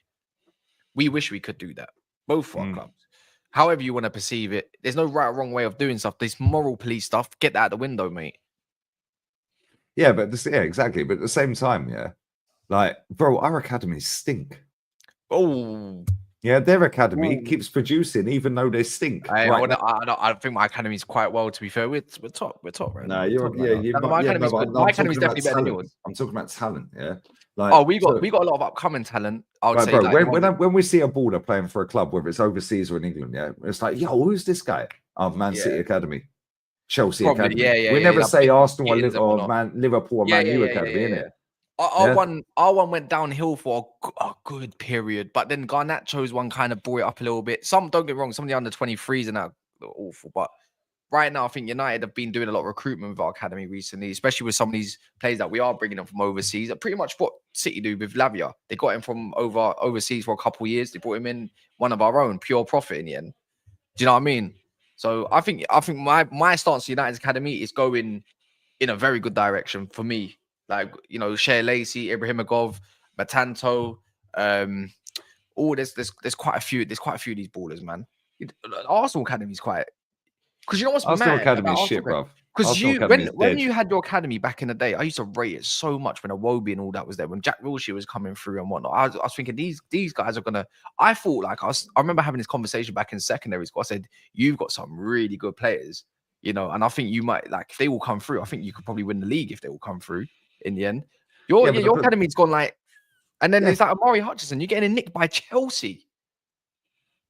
We wish we could do that. Both for our clubs. However you want to perceive it, there's no right or wrong way of doing stuff. This moral police stuff, get that out the window, mate. Yeah, but exactly. But at the same time, like, bro, our academies stink. Oh, yeah, their academy keeps producing, even though they stink. I think my academy's quite well. To be fair, we're top. Right? No, my academy's definitely better than yours. I'm talking about talent. Yeah. Like, we got a lot of upcoming talent. I would say, bro, when we see a baller playing for a club, whether it's overseas or in England, it's like, yo, who's this guy? Man City Academy, Chelsea Academy. We never say Arsenal or Liverpool or Man U Academy, innit? Our one went downhill for a good period, but then Garnacho's one kind of brought it up a little bit. Don't get me wrong, some of the under 23s are now awful, but right now I think United have been doing a lot of recruitment with our academy recently, especially with some of these players that we are bringing in from overseas. Pretty much what City do with Lavia. They got him from overseas for a couple of years. They brought him in, one of our own, pure profit in the end. Do you know what I mean? So I think my stance to United's academy is going in a very good direction for me. Like, you know, Shea Lacey, Ibrahimagov, Matanto, there's quite a few. There's quite a few of these ballers, man. Arsenal academy is quite, because you know what's Arsenal mad academy about is shit, bro. Because when you had your academy back in the day, I used to rate it so much when Iwobi and all that was there. When Jack Wilshere was coming through and whatnot, I was thinking these guys are gonna. I thought like I remember having this conversation back in secondary school. I said, you've got some really good players, you know, and I think you might, like, if they all come through, I think you could probably win the league if they all come through in the end. Your academy's gone like, and then it's like Amari Hutchinson. You're getting nicked by Chelsea.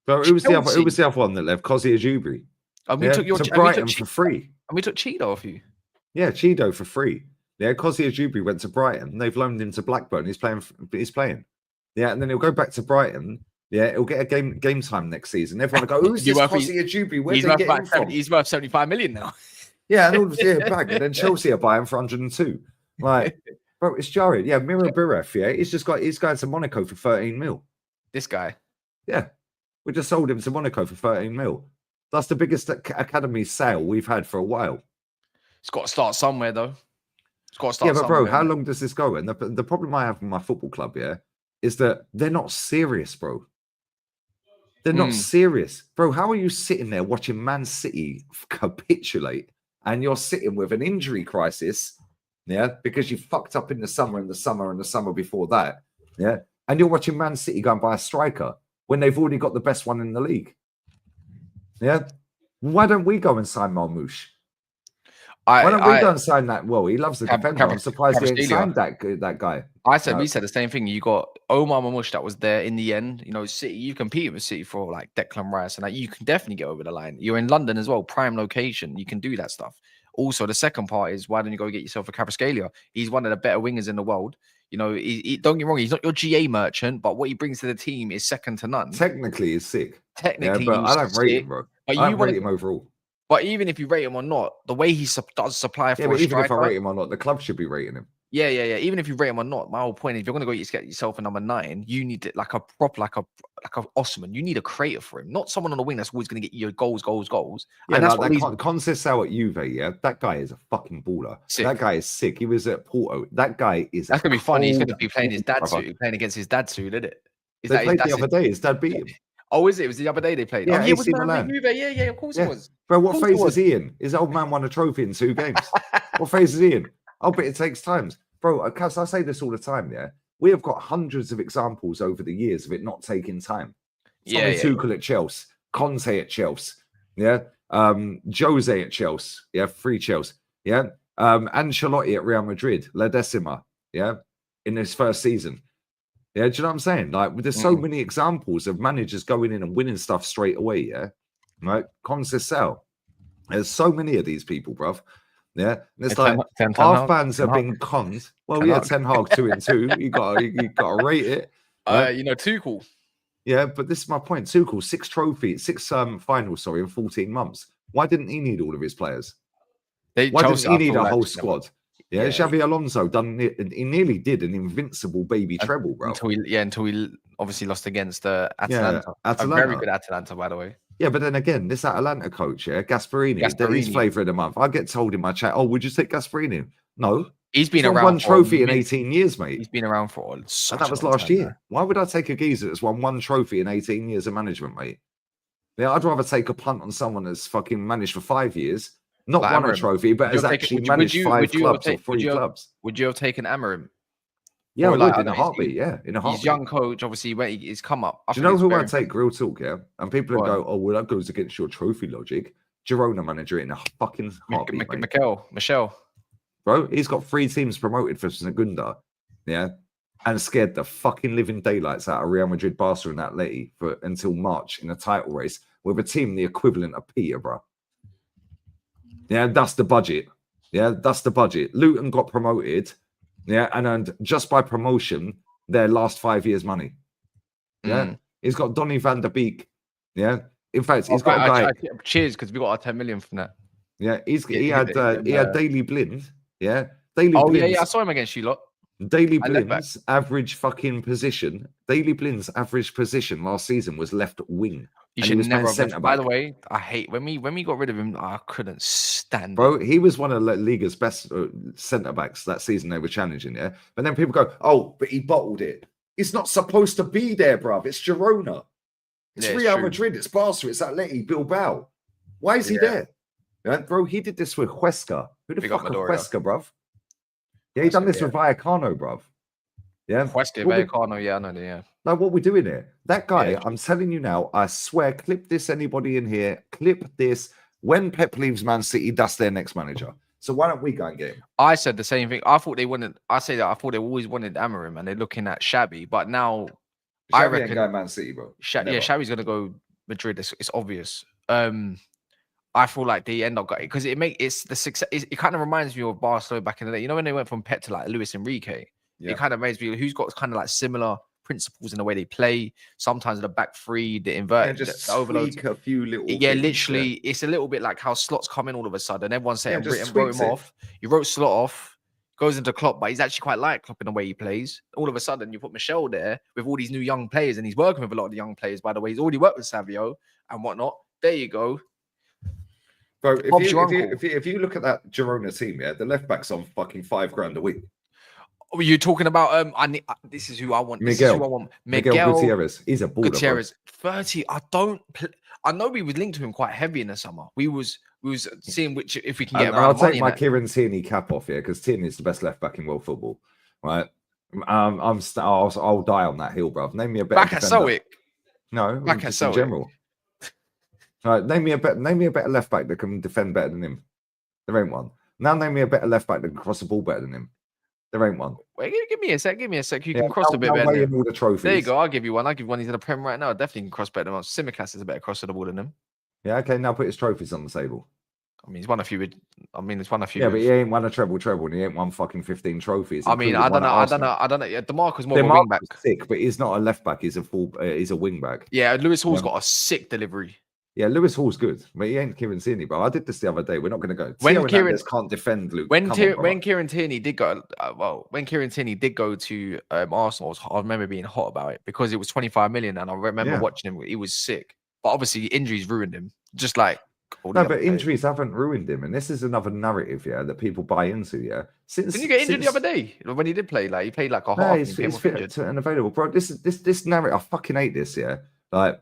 But who was the other one that left? Kozzy Ajubri. And we took to Brighton for free. And we took Cheeto off you. Yeah, Cheeto for free. Yeah, Kozzy Ajubri went to Brighton. They've loaned him to Blackburn. He's playing. Yeah, and then he'll go back to Brighton. Yeah, he'll get a game time next season. Everyone will go, who's this Kozzy Ajubri? Where's he get him from? He's worth 75 million now. Yeah, and all of back. And then Chelsea are buying for 102. Like, bro, it's jarring. Yeah, Mira Biref, yeah, he's going to Monaco for 13 mil. This guy. Yeah. We just sold him to Monaco for 13 mil. That's the biggest academy sale we've had for a while. It's got to start somewhere, though. It's got to start. Yeah, but bro, how long does this go? And the problem I have with my football club, yeah, is that they're not serious, bro. They're not serious, bro. How are you sitting there watching Man City capitulate, and you're sitting with an injury crisis, yeah, because you fucked up in the summer and the summer before that, yeah, and you're watching Man City go and buy a striker when they've already got the best one in the league. Yeah. Why don't we go and sign Marmoush? Why don't we go and sign that? Well, he loves the defender. I'm surprised he ain't signed that guy. We said the same thing. You got Omar Marmoush that was there in the end. You know, City, you compete with City for like Declan Rice, and like, you can definitely get over the line. You're in London as well, prime location. You can do that stuff. Also, the second part is, why don't you go get yourself a Kvaratskhelia? He's one of the better wingers in the world. You know, don't get me wrong, he's not your GA merchant, but what he brings to the team is second to none. Technically, he's sick. Technically, yeah, but I don't rate him, bro. But I don't rate him overall. But even if you rate him or not, the way he does supply for a striker, even if I rate him or not, the club should be rating him. Yeah. Even if you rate him or not, my whole point is, if you're going to go get yourself a number 9, you need to, like a Osman. You need a creator for him, not someone on the wing that's always going to get you goals. Yeah, and that's like what Conceição at Juve. Yeah, that guy is a fucking baller. Sick. That guy is sick. He was at Porto. That guy is. That's gonna be funny. He's going to be playing his dad's suit, playing against his dad's suit, isn't it? They played the other day. His dad beat him. Oh, is it? It was the other day they played. Yeah, it was Yeah, of course it was. Bro, what phase is he in? His old man won a trophy in 2 games. What phase is he in? Oh, but it takes time. Bro, because I say this all the time, yeah? We have got hundreds of examples over the years of it not taking time. Tuchel at Chelsea, Conte at Chelsea, yeah? Jose at Chelsea, yeah? 3 Chelsea, yeah? Ancelotti at Real Madrid, La Decima, yeah? In his first season. Yeah, do you know what I'm saying? Like, there's so many examples of managers going in and winning stuff straight away, yeah? Right? Conceição. There's so many of these people, bruv. Yeah, and it's like our fans have been conned. Well, yeah, Ten Hag 2 and 2. You got to rate it. Right? You know, Tuchel. Yeah, but this is my point. Tuchel, 6 finals, in 14 months. Why didn't he need all of his players? Why didn't he need a whole squad? Yeah, Xavi Alonso he nearly did an invincible baby treble, bro. Until he obviously lost against Atalanta. A very good Atalanta, by the way. Yeah, but then again, this Atalanta coach, Gasperini, he's flavour of the month. I get told in my chat, oh, would you take Gasperini? No. He's been around. Won 1 trophy in 18 years, mate. He's been around for and that was last year. Why would I take a geezer that's won 1 trophy in 18 years of management, mate? Yeah, I'd rather take a punt on someone that's fucking managed for 5 years. Not won a trophy, but has actually managed 5 clubs or 3 clubs. Would you have taken Amorim? Yeah, I would, in a heartbeat. Yeah, in a heartbeat. He's young coach, obviously, he's come up. Do you know who I'd take? Real talk, yeah? And people would go, oh, well, that goes against your trophy logic. Girona manager in a fucking heartbeat, Michel. Bro, he's got 3 teams promoted for Segunda, yeah? And scared the fucking living daylights out of Real Madrid, Barca and Atleti until March in a title race with a team the equivalent of Peterborough. Yeah, that's the budget. Yeah, that's the budget. Luton got promoted, yeah, and earned just by promotion their last 5 years' money. Yeah, he's got Donny van der Beek. Yeah, in fact, he's got a guy. Cheers, because we got our 10 million from that. Yeah, he had Daily Blind. Yeah, Daily Blind. Yeah, I saw him against you lot. Daily Blind's average fucking position. Daily Blind's average position last season was left wing. You should never have left. By the way, I hate when we got rid of him. I couldn't stand bro. it. He was one of La Liga's best centre backs that season. They were challenging, yeah. But then people go, "Oh, but he bottled it. It's not supposed to be there, bruv. It's Girona. It's Real Madrid. It's Barca. It's Atleti Bilbao. Why is he there? Yeah, bro, he did this with Huesca. Who the fuck is Huesca, bruv? Yeah, he done this with Vallecano, bruv. Yeah, Huesca, Vallecano. Yeah, I know. Yeah. Like, what we're doing here? That guy, I'm telling you now, I swear, clip this, anybody in here, clip this. When Pep leaves Man City, that's their next manager. So why don't we go and get him? I said the same thing. I thought they wanted. I say that I thought they always wanted Amorim, and they're looking at Shabby. But now, I reckon ain't going Man City, bro. Shabby's gonna go Madrid. It's obvious. I feel like they end up going because it's the success. It kind of reminds me of Barcelona back in the day. You know when they went from Pep to like Luis Enrique. Yeah. It kind of reminds me of who's got kind of like similar principles in the way they play. Sometimes the back three, the invert, just the overload. A few little literally, it's a little bit like how Slot's come in all of a sudden. Everyone's saying wrote him off. You wrote Slot off, goes into Klopp, but he's actually quite like Klopp in the way he plays. All of a sudden, you put Michel there with all these new young players, and he's working with a lot of the young players. By the way, he's already worked with Savio and whatnot. There you go. Bro, if you look at that Girona team, yeah, the left back's on fucking $5,000 a week. Were you talking about? This is who I want. Miguel Gutierrez. He's a baller. Gutierrez, 30. I know we was linked to him quite heavy in the summer. We was seeing which if we can get. I'll take my Kieran Tierney cap off here because Tierney is the best left back in world football, right? I'll die on that hill, bruv. Name me a better defender. No, just in general. Right, name me a better left back that can defend better than him. There ain't one. Now name me a better left back that can cross the ball better than him. There ain't one. Wait, give me a sec. You can cross a bit better. All the trophies. There you go. I'll give you one. He's in the Prem right now. Definitely can cross better than him. Simicast is a better crosser of the ball than him. Yeah, okay. Now put his trophies on the table. I mean, he's won a few. It's won a few. Yeah, but he ain't won a treble, and he ain't won fucking 15 trophies. I mean, I don't know. Yeah, DeMarco's more of a wing back. Sick, but he's not a left back. He's a wing back. Yeah, Lewis Hall's got a sick delivery. Yeah, Lewis Hall's good, but he ain't Kieran Tierney, bro. I did this the other day. We're not going to go. When Kieran can't defend Luke. When Kieran Tierney did go, when Kieran Tierney did go to Arsenal, I remember being hot about it because it was 25 million, and I remember watching him. He was sick, but obviously injuries ruined him. Just like injuries haven't ruined him, and this is another narrative, that people buy into. Yeah, didn't you get injured the other day when he did play? Like he played like a half. He's fit and available, bro. This narrative, I fucking hate this. Yeah, like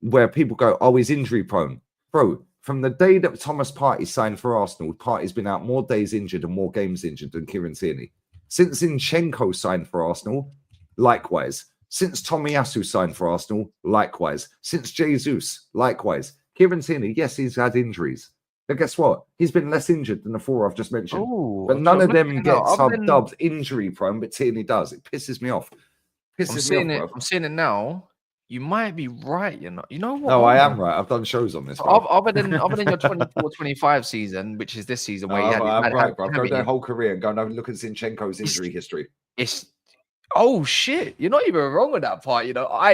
where people go, oh, he's injury prone. Bro, from the day that Thomas Partey signed for Arsenal, Partey's been out more days injured and more games injured than Kieran Tierney. Since Zinchenko signed for Arsenal, likewise. Since Tomiyasu signed for Arsenal, likewise. Since Jesus, likewise. Kieran Tierney, yes, he's had injuries. But guess what? He's been less injured than the four I've just mentioned. Ooh, but none of them get sub-dubbed injury prone, but Tierney does. It pisses me off. I'm seeing it now. You might be right, you know what? No, I am right. I've done shows on this. Other than your 24-25 season, which is this season, where I'm right, bro. Go their whole career and go and look at Zinchenko's injury history. Oh shit! You're not even wrong with that part.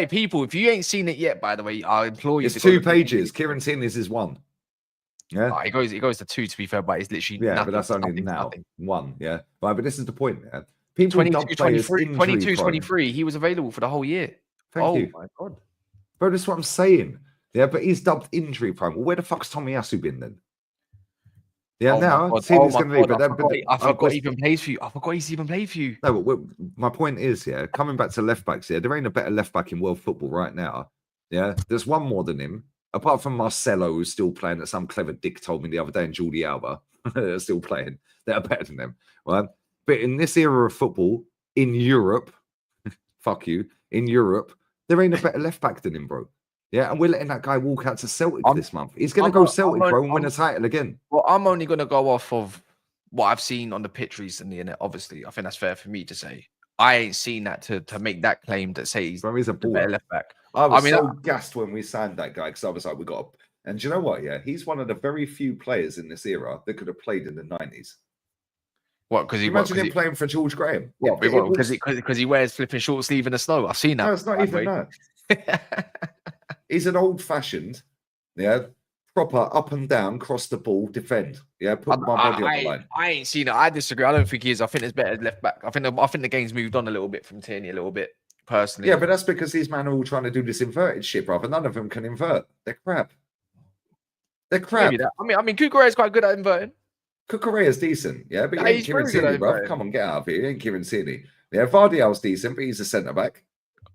People, if you ain't seen it yet, by the way, I implore you. It's 2 pages. Kieran Tierney's is 1. Yeah, it goes to 2 to be fair, but it's literally but that's only now 1. Yeah, right. But this is the point. Yeah, people 22-23. He was available for the whole year. Thank you. My God. Bro, that's what I'm saying. Yeah, but he's dubbed injury prone. Well, where the fuck's Tomiyasu been then? Yeah, now Tierney's going to leave. I forgot he even plays for you. I forgot he's even played for you. No, but my point is, coming back to left backs, there ain't a better left back in world football right now. Yeah, there's one more than him. Apart from Marcelo, who's still playing, that some clever dick told me the other day, and Jordi Alba, they're still playing. They're better than them. Right? But in this era of football, in Europe, in Europe, there ain't a better left back than him, bro. Yeah, and we're letting that guy walk out to Celtic this month. He's going to go Celtic, bro, and win a title again. Well, I'm only going to go off of what I've seen on the pitch recently, and obviously, I think that's fair for me to say. I ain't seen that to make that claim that say he's a better left back. I was so gassed when we signed that guy because I was like, we got. And do you know what? Yeah, he's one of the very few players in this era that could have played in the 90s. What? Because imagine him playing for George Graham. Yeah, because he wears flipping short sleeve in the snow. I've seen that. No, it's not even that. He's an old-fashioned, proper up and down, cross the ball, defend. Yeah, put my body on the line. I ain't seen it. I disagree. I don't think he is. I think it's better left back. I think the game's moved on a little bit from Tierney a little bit. personally. Yeah, but that's because these men are all trying to do this inverted shit, brother. None of them can invert. They're crap. They're crap. I mean, Cucurella is quite good at inverting. Cucurella's decent, yeah, but Yeah, he ain't Kieran, bro. Come on, get out of here. He ain't Kieran. Yeah, Vardiel's decent, but he's a centre back.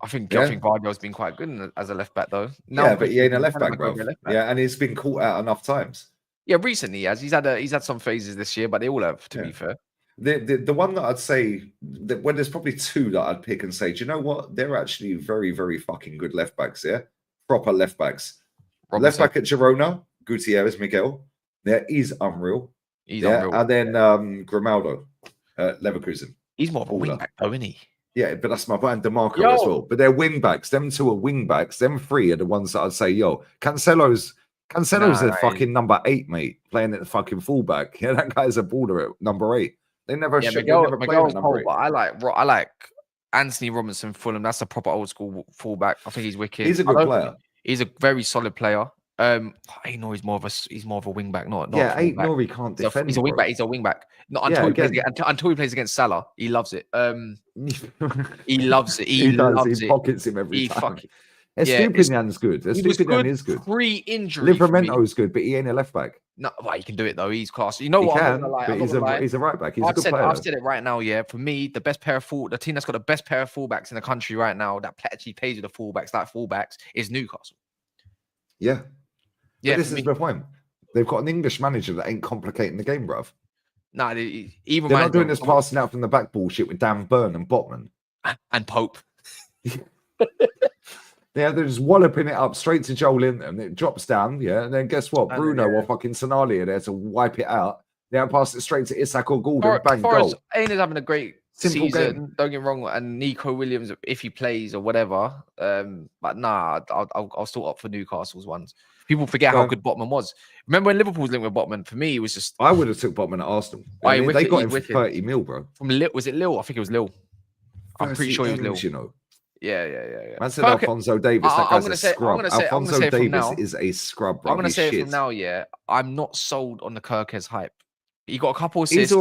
I think Vardiel's been quite good as a left back, though. Now, but he ain't a left back, bro. Yeah, and he's been caught out enough times. Yeah, recently he has. He's had some phases this year, but they all have, to be fair. The one that I'd say that there's probably two that I'd pick and say, do you know what? They're actually very, very fucking good left backs, yeah? Proper left backs. Left back at Girona, Gutierrez Miguel. Yeah, he's unreal. He's unreal. And then Grimaldo at Leverkusen. He's more of a wing back, though, isn't he? Yeah, but that's my point. DeMarco as well. But they're wing backs. Them two are wing backs. Them three are the ones that I'd say, Cancelo's a fucking number 8, mate, playing at the fucking fullback. Yeah, that guy's a baller at number 8. They never should. Miguel's cold, but I like Anthony Robinson Fulham. That's a proper old school fullback. I think he's wicked. He's a good player. He's a very solid player. Aït-Nour he's more of a wing back, not Aït-Nour he can't defend. He's a wing back. He's a wing back. Not until he plays against Salah. He loves it. He loves it. He pockets him every time. Estupinian's good. Estupinian is good. Pre-injury. Livramento's good, but he ain't a left back. No, well, he can do it though. He's class. You know what? He's a right back. He's a good player. I've said it right now. Yeah, for me, the team that's got the best pair of fullbacks in the country right now that actually plays with the fullbacks is Newcastle. Yeah. Yeah, this is the point. They've got an English manager that ain't complicating the game, bruv. No, they're not doing this passing out from the back bullshit with Dan Burn and Botman and Pope. Yeah, they're just walloping it up straight to Joel Linton. It drops down, and then guess what? Bruno or fucking Sonali are there to wipe it out. They pass it straight to Isak or Gordon. Bang, goal. Ain is having a great season. Game. Don't get me wrong, and Nico Williams if he plays or whatever. But nah, I'll still opt for Newcastle's ones. People forget how good Botman was. Remember when Liverpool was linked with Botman? For me, it was just... I would have took Botman at Arsenal. They got him for 30 mil, bro. From Lille, was it Lille? I think it was Lille. I'm pretty sure it was Lille. You know. Yeah. Man said Alphonso Davies. That guy's a scrub. Alphonso Davies is a scrub, bro. I'm going to say it from now, I'm not sold on the Kirkes hype. He got a couple assists.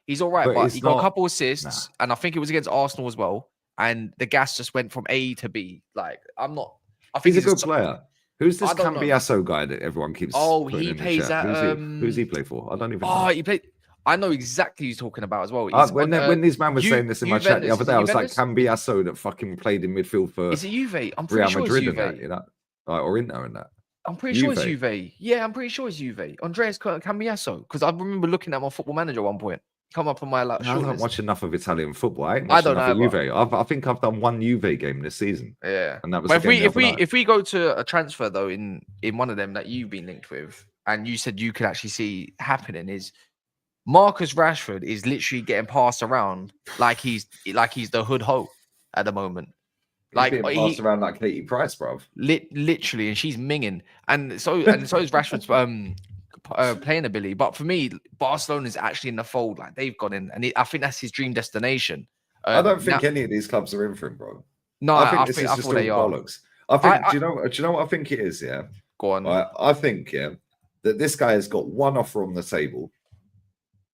He's all right, but he got a couple assists, and I think it was against Arsenal as well. And the gas just went from A to B. Like, I'm not... I think he's a good player. Who's this Cambiasso guy that everyone keeps? He plays at. Who's he play for? I don't even know. Oh, he played. I know exactly who he's talking about as well. When these man was saying this in my chat the other day, I was like Cambiasso that fucking played in midfield for. Is it Juve? I'm pretty sure it's Juve. That, you know, or Inter and that. I'm pretty sure it's Juve. Yeah, I'm pretty sure it's Juve. Andreas Cambiasso, because I remember looking at my Football Manager at one point. Come up on my I don't watch enough of Italian football. I don't know Juve. I think I've done one Juve game this season. Yeah, and that was. But if we go to a transfer though in one of them that you've been linked with, and you said you could actually see happening is Marcus Rashford is literally getting passed around like he's the hood ho at the moment. Like he's being passed around like Katie Price, bruv. Literally, and she's minging, and so is Rashford's playing ability. But for me, Barcelona is actually in the fold. Like they've got in, and I think that's his dream destination. I don't think any of these clubs are in for him, bro. No, I think this is just all bollocks. I think. Do you know what I think it is? Yeah, go on. I think that this guy has got one offer on the table.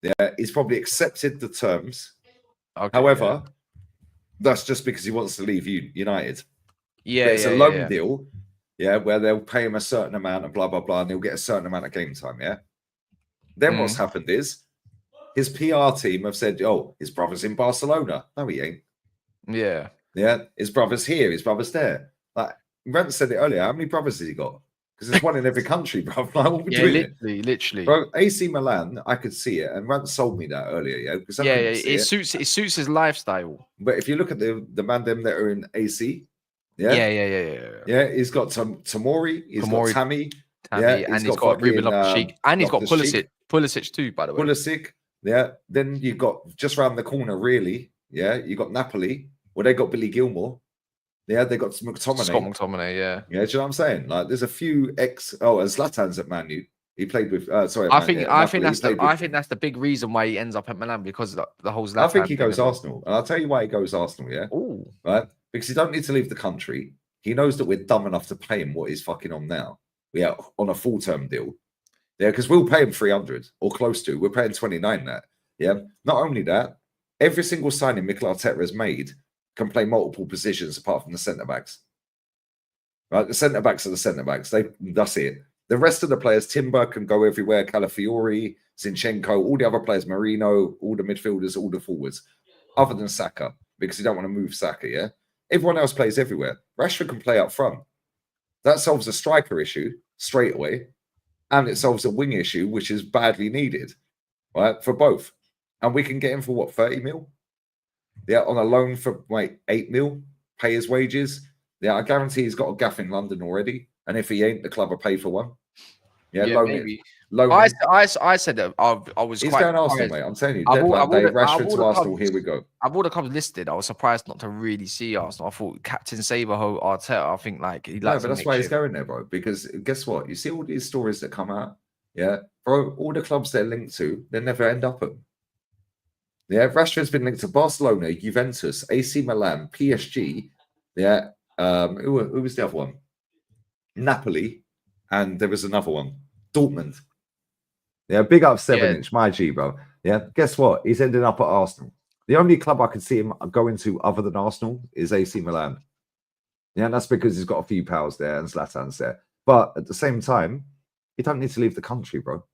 Yeah, he's probably accepted the terms. Okay, however, that's just because he wants to leave United. Yeah, it's a loan deal. Yeah, where they'll pay him a certain amount and blah, blah, blah, and he'll get a certain amount of game time, yeah? Then what's happened is his PR team have said, his brother's in Barcelona. No, he ain't. Yeah. Yeah, his brother's here, his brother's there. Like, Rant said it earlier, how many brothers has he got? Because there's one in every country, bro. Like, literally. Bro, AC Milan, I could see it, and Rant sold me that earlier, it suits his lifestyle. But if you look at the man them that are in AC... Yeah. He's got Tomori. He's got Tammy. And he's got Ruben Loftus-Cheek. And he's got Pulisic too, by the way. Pulisic. Yeah. Then you got just round the corner, really. Yeah. You got Napoli. Well, they got Billy Gilmore. Yeah. They got McTominay. Scott McTominay. Yeah. Yeah. Do you know what I'm saying? Like, there's a few and Zlatan's at Man U. He played with. I think that's the big reason why he ends up at Milan because of the whole Zlatan. I think he goes Arsenal, and I'll tell you why he goes Arsenal. Yeah. Ooh. Right. Because he don't need to leave the country. He knows that we're dumb enough to pay him what he's fucking on now. Yeah, on a full-term deal. Yeah, because we'll pay him 300 or close to. We're paying 29 that. Yeah. Not only that, every single signing Mikel Arteta has made can play multiple positions apart from the centre-backs. Right? The centre-backs are the centre-backs. That's it. The rest of the players, Timber can go everywhere, Calafiori, Zinchenko, all the other players, Marino, all the midfielders, all the forwards, other than Saka, because you don't want to move Saka, yeah? Everyone else plays everywhere. Rashford can play up front. That solves a striker issue straight away, and it solves a wing issue, which is badly needed, right, for both. And we can get him for, what, 30 mil? Yeah, on a loan for, 8 mil, pay his wages. Yeah, I guarantee he's got a gaff in London already. And if he ain't, the club will pay for one. Yeah, loan maybe. it. Loan I said that I was he's quite going Arsenal, mate. I'm telling you, deadline day, Rashford to Arsenal, here we go. I've all the clubs listed. I was surprised not to really see Arsenal. I thought Captain Saberho Arteta, I think he likes but that's why he's going there, bro. Because guess what? You see all these stories that come out, yeah, bro, all the clubs they're linked to, they never end up at. Yeah, Rashford's been linked to Barcelona, Juventus, AC Milan, PSG, yeah. Who was the other one? Napoli, and there was another one, Dortmund. Yeah, big up 7-inch, my G, bro. Yeah, guess what? He's ending up at Arsenal. The only club I could see him going to other than Arsenal is AC Milan. Yeah, and that's because he's got a few pals there and Zlatan's there. But at the same time, you don't need to leave the country, bro.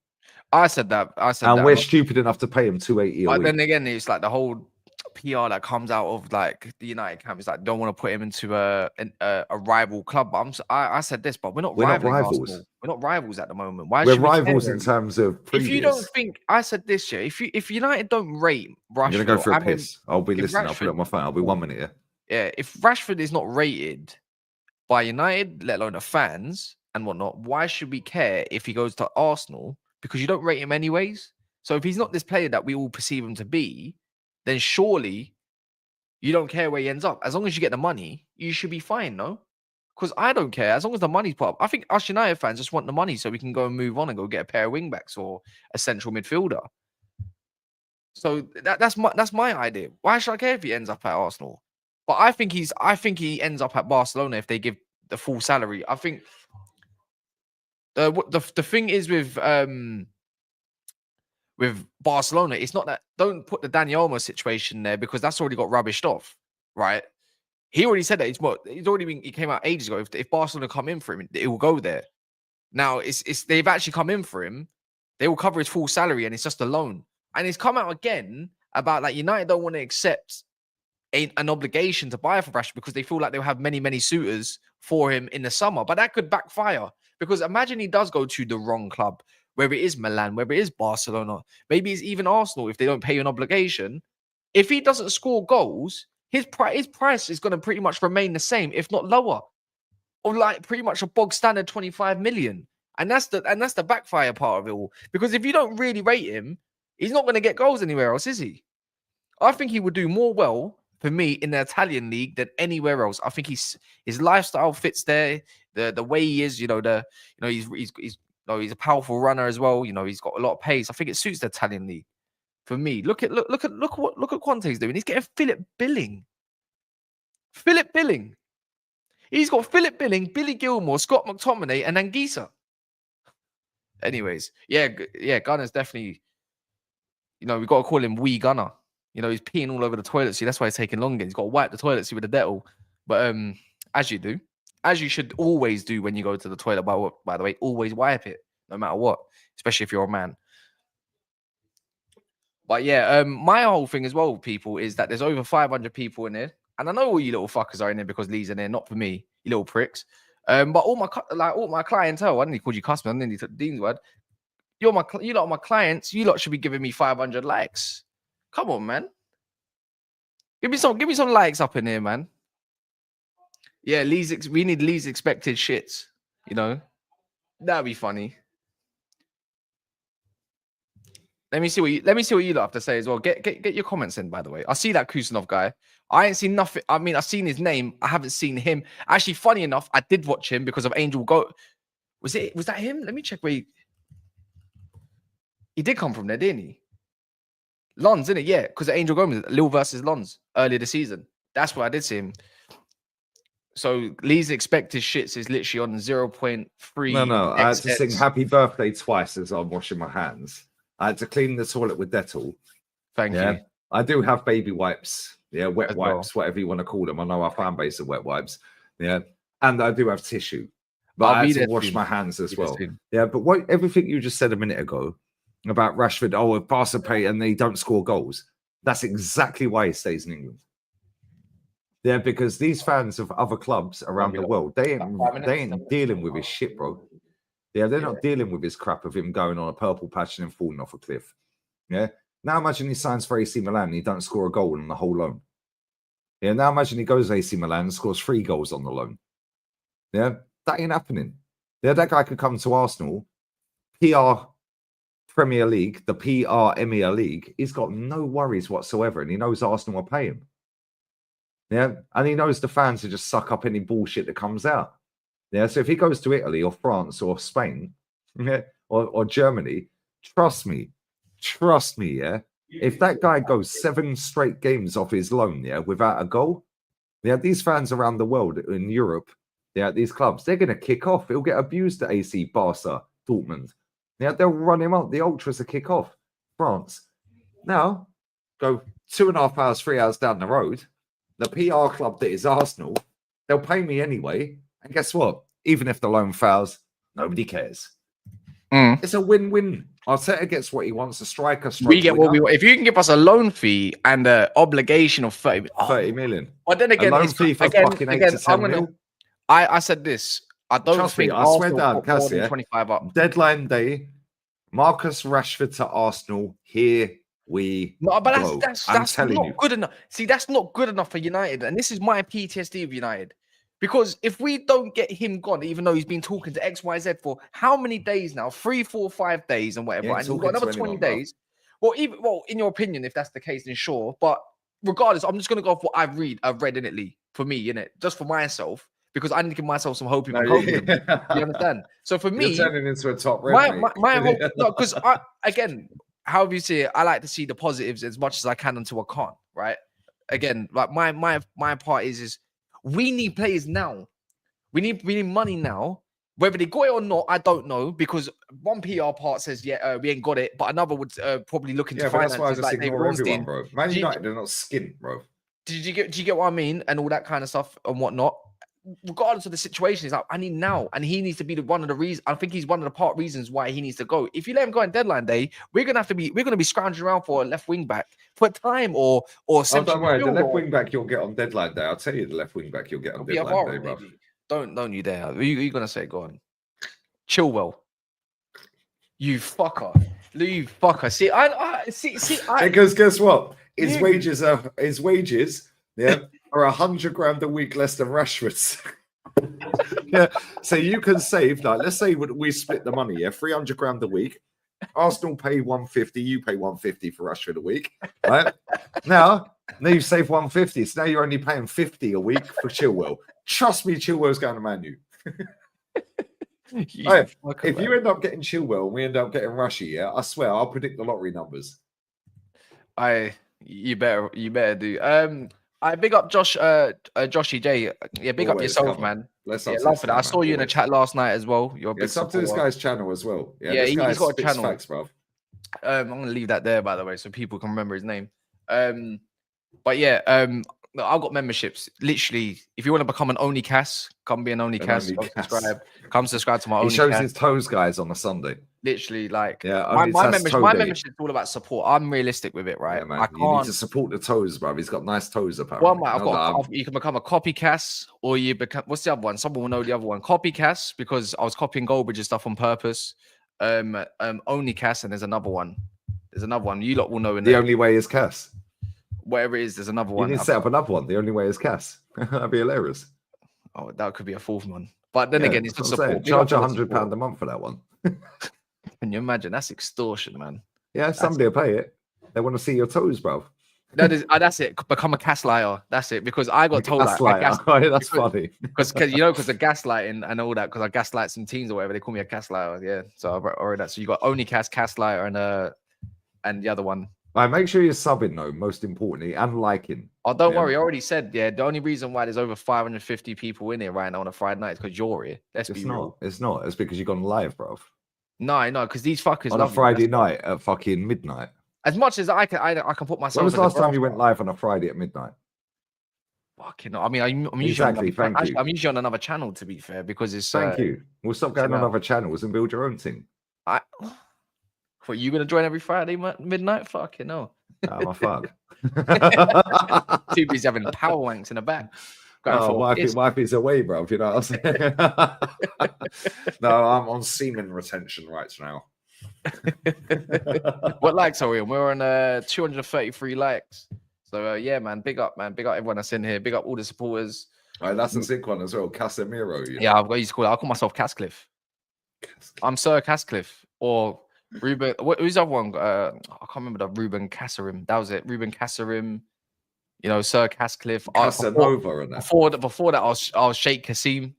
I said that. And we're stupid enough to pay him 280 a week. But then again, it's like the whole PR that comes out of the United camp is don't want to put him into a rival club. But I said this, but we're not rivals. Arsenal. We're not rivals at the moment. Why we're rivals in terms of previous. If you don't think, I said this, yeah, if United don't rate Rashford, I'm gonna go for a piss. I'll be listening. I'll put it on my phone. I'll be 1 minute here. Yeah, if Rashford is not rated by United, let alone the fans and whatnot, why should we care if he goes to Arsenal? Because you don't rate him anyways. So if he's not this player that we all perceive him to be, then surely you don't care where he ends up. As long as you get the money, you should be fine, no? Because I don't care. As long as the money's put up. I think us United fans just want the money so we can go and move on and go get a pair of wingbacks or a central midfielder. So that's my idea. Why should I care if he ends up at Arsenal? But I think he ends up at Barcelona if they give the full salary. I think the thing is with Barcelona, it's not that, don't put the Dani Olmo situation there because that's already got rubbished off, right? He already said that he came out ages ago. If Barcelona come in for him, it will go there. Now they've actually come in for him. They will cover his full salary and it's just a loan. And it's come out again about United don't want to accept an obligation to buy for Rashford because they feel like they'll have many suitors for him in the summer. But that could backfire because imagine he does go to the wrong club, whether it is Milan, whether it is Barcelona, maybe it's even Arsenal if they don't pay you an obligation. If he doesn't score goals, his price is going to pretty much remain the same, if not lower, or pretty much a bog standard 25 million. And that's the backfire part of it all. Because if you don't really rate him, he's not going to get goals anywhere else, is he? I think he would do more well for me in the Italian league than anywhere else. I think his lifestyle fits there. The way he is, he's a powerful runner as well. He's got a lot of pace. I think it suits the Italian league. For me, look at what Conte's doing. He's getting Philip Billing. He's got Philip Billing, Billy Gilmore, Scott McTominay, and Anguissa. Anyways, yeah, Gunner's definitely. We've got to call him Wee Gunner. He's peeing all over the toilet seat. That's why he's taking longer. He's got to wipe the toilet seat with a Dettol. But as you should always do when you go to the toilet. By the way, always wipe it, no matter what, especially if you're a man. But yeah, my whole thing as well, people, is that there's over 500 people in here, and I know all you little fuckers are in there because Lee's in there, not for me, you little pricks. But all my clientele, I didn't call you customer, I didn't need Dean's word. You lot are my clients. You lot should be giving me 500 likes. Come on, man. Give me some likes up in here, man. Yeah, we need Lee's expected shits. That'd be funny. Let me see what you lot have to say as well. Get your comments in, by the way. I see that Kusanov guy. I ain't seen nothing. I mean, I've seen his name. I haven't seen him. Actually, funny enough, I did watch him because of Angel Go. Was that him? Let me check where he did come from there, didn't he? Lons, innit? Yeah, because of Angel Gomez, Lille versus Lons earlier this season. That's where I did see him. So Lee's expected shits is literally on 0.3. No. I had to sing happy birthday twice as I'm washing my hands. I had to clean the toilet with Dettol. Thank you. I do have baby wipes. Yeah, wet As wipes, well. whatever you want to call them. I know our fan base are wet wipes. Yeah, and I do have tissue, but I'll I be had to there wash soon. my hands as Be there well. soon. Yeah, but what everything you just said a minute ago about Rashford, oh, if Barca pay and they don't score goals, that's exactly why he stays in England. Yeah, because these fans of other clubs around the world, they ain't dealing with his shit, bro. Yeah, they're not dealing with his crap of him going on a purple patch and then falling off a cliff. Yeah. Now imagine he signs for AC Milan and he don't score a goal on the whole loan. Yeah. Now imagine he goes to AC Milan and scores 3 goals on the loan. Yeah. That ain't happening. Yeah. That guy could come to Arsenal, PR Premier League, the PR Emir League. He's got no worries whatsoever. And he knows Arsenal will pay him. Yeah. And he knows the fans will just suck up any bullshit that comes out. Yeah. So if he goes to Italy or France or Spain, yeah, or Germany, trust me, yeah. If that guy goes 7 straight games off his loan, yeah, without a goal, yeah, these fans around the world in Europe, yeah, these clubs, they're going to kick off. He'll get abused at AC, Barca, Dortmund. Yeah, they'll run him up. The ultras will kick off. France. Now, go 2.5 hours, 3 hours down the road. The PR club that is Arsenal, they'll pay me anyway. And guess what? Even if the loan fails, nobody cares. It's a win-win. Arteta gets what he wants. A striker. We get what we want. If you can give us a loan fee and an obligation of 30 million. But then again, a loan fee for fucking 8 to 10 mil. I said this. I don't Trust think me, I swear down, Cassie, 25 up. Deadline day. Marcus Rashford to Arsenal. Here we no, but go. that's telling not you. good enough. See, that's not good enough for United, and this is my PTSD of United. Because if we don't get him gone, even though he's been talking to XYZ for how many days now? 3, 4, 5 days and whatever, and he's got another 20 days. Well, in your opinion, if that's the case, then sure. But regardless, I'm just gonna go off what I've read in Italy for me, innit? Just for myself, because I need to give myself some hope. You understand? So for me, you're turning into a top red. My hope, no, because again, however you see it, I like to see the positives as much as I can until I can't. Right? Again, like my part is we need players now. We need money now. Whether they got it or not, I don't know, because one PR part says, we ain't got it, but another would probably look into finances. That's why I just like ignore everyone, bro. Man United, they're not skint, bro. Do you get what I mean? And all that kind of stuff and whatnot. Regardless of the situation, it's like, I need now. And he needs to be one of the reasons. I think he's one of the reasons why he needs to go. If you let him go on deadline day, we're gonna be scrounging around for a left wing back for time or don't worry, the left wing back you'll get on deadline day. I'll tell you the left wing back you'll get on deadline day, bro. Don't you dare. Who are you gonna say? Go on. Chilwell. You fucker. You fucker. See, because guess what? His wages are are 100 grand a week less than Rashford's. Yeah. So you can save, like, let's say we split the money, 300 grand a week. Arsenal pay 150, you pay 150 for Rashford a week. Right? Now you save 150. So now you're only paying 50 a week for Chilwell. Trust me, Chilwell's going to Man U. If you end up getting Chilwell and we end up getting Rushy, I swear I'll predict the lottery numbers. You better do. I big up Joshy J. Yeah, big up yourself, man. Love for that. I saw you in the chat last night as well. You're a big sub to this guy's channel as well. Yeah, he's got a channel. Facts, bro. I'm gonna leave that there, by the way, so people can remember his name. But yeah, I've got memberships. Literally, if you want to become an Only Cass, come be an Only Cass. Come subscribe to my Only Cass. He shows his toes, guys, on a Sunday. Literally, like, yeah, my membership is all about support. I'm realistic with it, right? Yeah, man. You need to support the toes, bro. He's got nice toes, apparently. Well, you can become a copy Cass, or you become, what's the other one? Someone will know the other one. Copy Cass, because I was copying Goldbridge's stuff on purpose. Only Cass, and there's another one. You lot will know. The only way is Cass. Whatever it is, there's another one. You need to set up another one. The only way is Cass. That'd be hilarious. Oh, that could be a fourth one. But then again, it's just support. Charge £100 a month for that one. Can you imagine? That's extortion, man. Yeah, somebody will pay it. They want to see your toes, bro. That's it. Become a gaslighter. That's it. Because I got told that. That's funny. Because the gaslighting and all that. Because I gaslight some teams or whatever. They call me a gaslighter. Yeah. So I already that. So you got Only gaslighter, and the other one. Right, make sure you're subbing though, most importantly, and liking. Oh, don't worry. I already said, the only reason why there's over 550 people in here right now on a Friday night is because you're here. Let's be real. It's not. It's because you've gone live, bro. No, because these fuckers on a Friday night at fucking midnight. As much as I can put myself. When was the last time you went live on a Friday at midnight? Fucking, I mean, I'm usually exactly. Thank you. I'm usually on another channel, to be fair, because it's. Thank you. We'll stop going on other channels and build your own thing. What, you gonna join every Friday midnight? Fucking no. Oh my fuck. Too busy having power wanks in the back. Wifey's away, bro. You know what I'm saying? No, I'm on semen retention right now. What likes are we on? We're on 233 likes. So yeah, man, big up everyone that's in here. Big up all the supporters. Right, that's a sick one as well. Casemiro. Yeah, I've got used to call it. I'll call myself Cascliff. I'm Sir Cascliff or Ruben. Who's the other one? I can't remember the Ruben Casarim. That was it. Ruben Casarim. You know, Sir Cascliff. Casanova and that. Before that, I was Sheikh Kasim.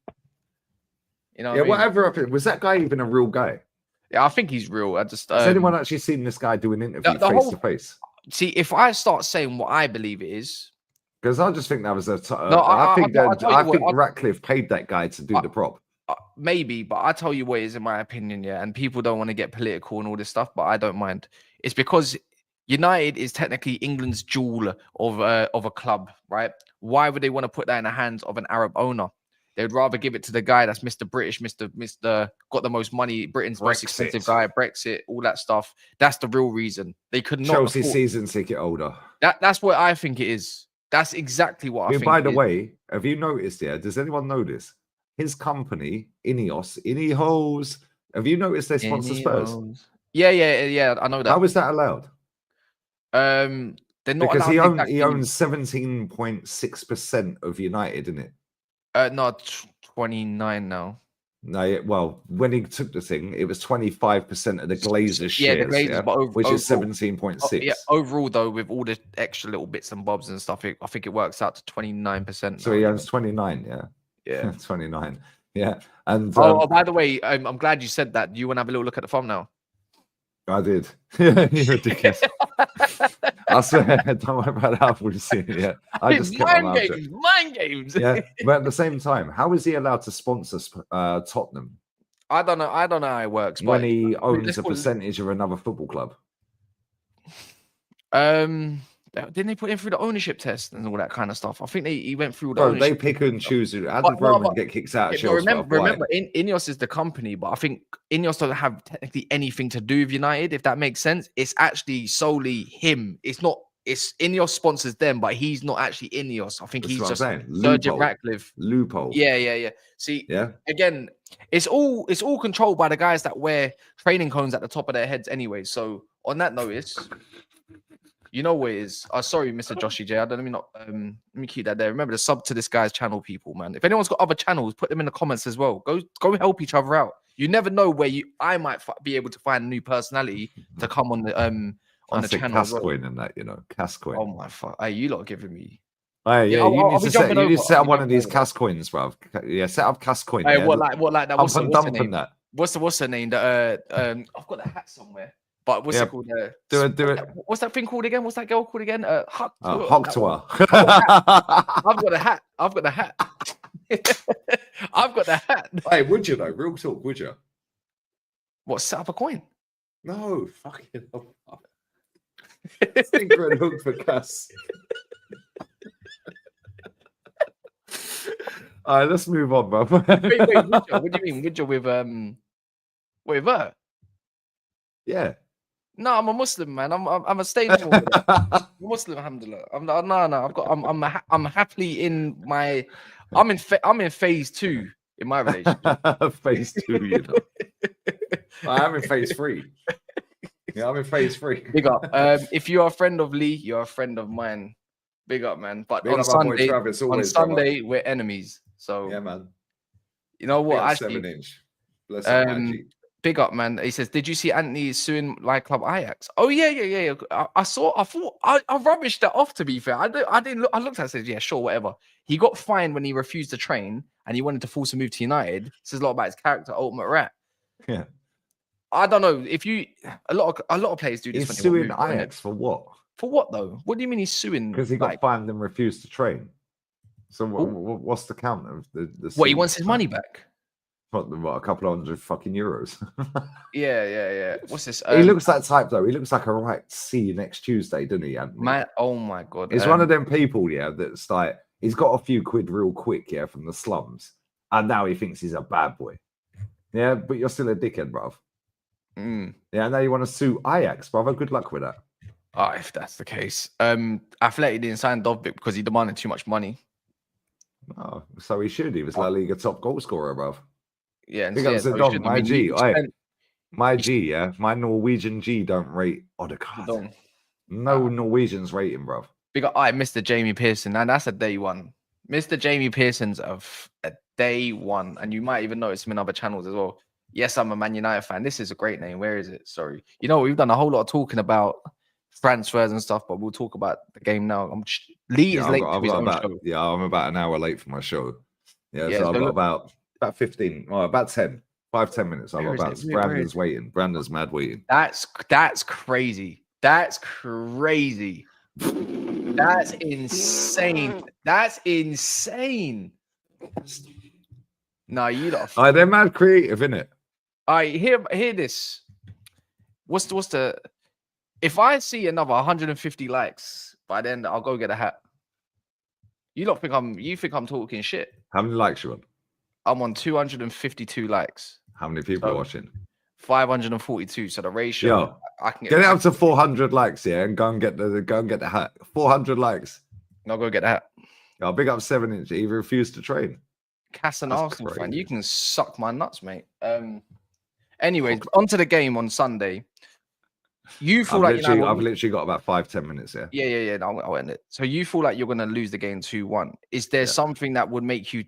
You know. Yeah, whatever happened. Was that guy even a real guy? Yeah, I think he's real. I just. Has anyone actually seen this guy do an interview face to face? See, if I start saying what I believe it is, because I just think that was I think Ratcliffe paid that guy to do the prop. Maybe, but I tell you what it is in my opinion, yeah. And people don't want to get political and all this stuff, but I don't mind. It's because United is technically England's jewel of a club, right? Why would they want to put that in the hands of an Arab owner? They would rather give it to the guy that's Mr. British, Mr. got the most money, Britain's most expensive guy, Brexit, all that stuff. That's the real reason. They could not Chelsea season ticket holder. That's what I think it is. That's exactly what I think. By the way, have you noticed? Yeah, does anyone know this? His company, Ineos, have you noticed they sponsor Spurs? Yeah. I know that. How is that allowed? They're not because he owns 17.6% of United, isn't it? No, 29 now. No, well, when he took the thing, it was 25% of the Glazers shares, the Glazers, but which is 17.6. Yeah, overall though, with all the extra little bits and bobs and stuff, I think it works out to 29%. So he owns 29, yeah, 29, yeah. And by the way, I'm glad you said that. Do you want to have a little look at the thumbnail? I did. You're ridiculous. I swear, don't worry about how we've seen it yet. I just mind games. Yeah, but at the same time, how is he allowed to sponsor Tottenham? I don't know how it works. When he owns a percentage of another football club. Didn't they put him through the ownership test and all that kind of stuff? I think he went through the ownership. They pick and choose. How did Roman get kicked out of Chelsea? Remember, Ineos is the company, but I think Ineos doesn't have technically anything to do with United, if that makes sense. It's actually solely him. It's not. It's Ineos sponsors them, but he's not actually Ineos. I think he's just Sir Jim Ratcliffe. Loophole. Yeah. See, again, it's all controlled by the guys that wear training cones at the top of their heads anyway. So on that notice. You know what it is? Sorry, Mr. Joshy J. Let me keep that there. Remember to sub to this guy's channel, people, man. If anyone's got other channels, put them in the comments as well. Go help each other out. You never know where I might be able to find a new personality to come on the channel. Cascoin and that, Cascoin. Oh my fuck! Hey, you lot giving me. Hey, yeah, you need to set up one of these Cascoins, bro. Yeah, set up Cascoin. Hey, what like that? What's the name? That. What's the name? I've got the hat somewhere. But what's it called? Do it. What's that thing called again? What's that girl called again? Hogtour. I've got a hat. I've got the hat. Hey, would you though? Real talk, would you? What, set up a coin? No, fucking hell. Finger and hook for Cass. All right, let's move on, bro. wait, what do you mean? Would you with her? Yeah. No, I'm a Muslim, man. I'm a stage Muslim, alhamdulillah. I'm happily in my. I'm in phase 2 in my relationship. Phase 2, I am in phase 3. Yeah, I'm in phase 3. Big up. If you're a friend of Lee, you're a friend of mine. Big up, man. But on Sunday, we're enemies. So yeah, man. You know what? Actually, 7-inch. Bless big up, man. He says, "Did you see Anthony suing like Club Ajax?" Oh yeah. I thought I rubbished that off. To be fair, I didn't look. I looked at it and said, "Yeah, sure, whatever." He got fined when he refused to train and he wanted to force a move to United. It says a lot about his character, ultimate rat. Yeah. I don't know if a lot of players do this. He's suing Ajax for what? For what though? What do you mean he's suing? Because he got fined and refused to train. So what's the count of the what he wants his money back? What, a couple of hundred fucking euros? Yeah. What's this? He looks that type, though. He looks like a right see you next Tuesday, doesn't he, Anthony? Man, oh my God. He's one of them people, yeah, that's like, he's got a few quid real quick, yeah, from the slums. And now he thinks he's a bad boy. Yeah, but you're still a dickhead, bruv. Yeah, now you want to sue Ajax, brother. Good luck with that. Oh, if that's the case. Athletic didn't sign Dovbyk because he demanded too much money. Oh, so he should. He was La Liga top goal scorer, bruv. Yeah, and my G. My G, yeah. My Norwegian G don't rate Odegaard. No Norwegians rate him, bruv. Big up, Mr. Jamie Pearson, and that's a day one. Mr. Jamie Pearson's a day one, and you might even notice him in other channels as well. Yes, I'm a Man United fan. This is a great name. Where is it? Sorry. You know, we've done a whole lot of talking about transfers and stuff, but we'll talk about the game now. Lee is late to his own show. Yeah, I'm about an hour late for my show. Yeah, so I've got about 15, about 10. 5-10 minutes. I've got about Brandon's waiting. Brandon's mad waiting. That's crazy. That's crazy. That's insane. That's insane. No, you don't. They're mad creative, innit? Hear this. What's the if I see another 150 likes by then, I'll go get a hat. You think I'm talking shit? How many likes you on? I'm on 252 likes. How many people are watching? 542. So the ratio. Yo, I can get it up to 400 likes, yeah, and go and get the hat. 400 likes. I'll go get the hat. I'll big up 7-inch. He refused to train. Cass and Arsenal fan, you can suck my nuts, mate. Anyways, onto the game on Sunday. You feel I've literally got about 5-10 minutes here. Yeah. I'll end it. So you feel like you're going to lose the game 2-1. Is there something that would make you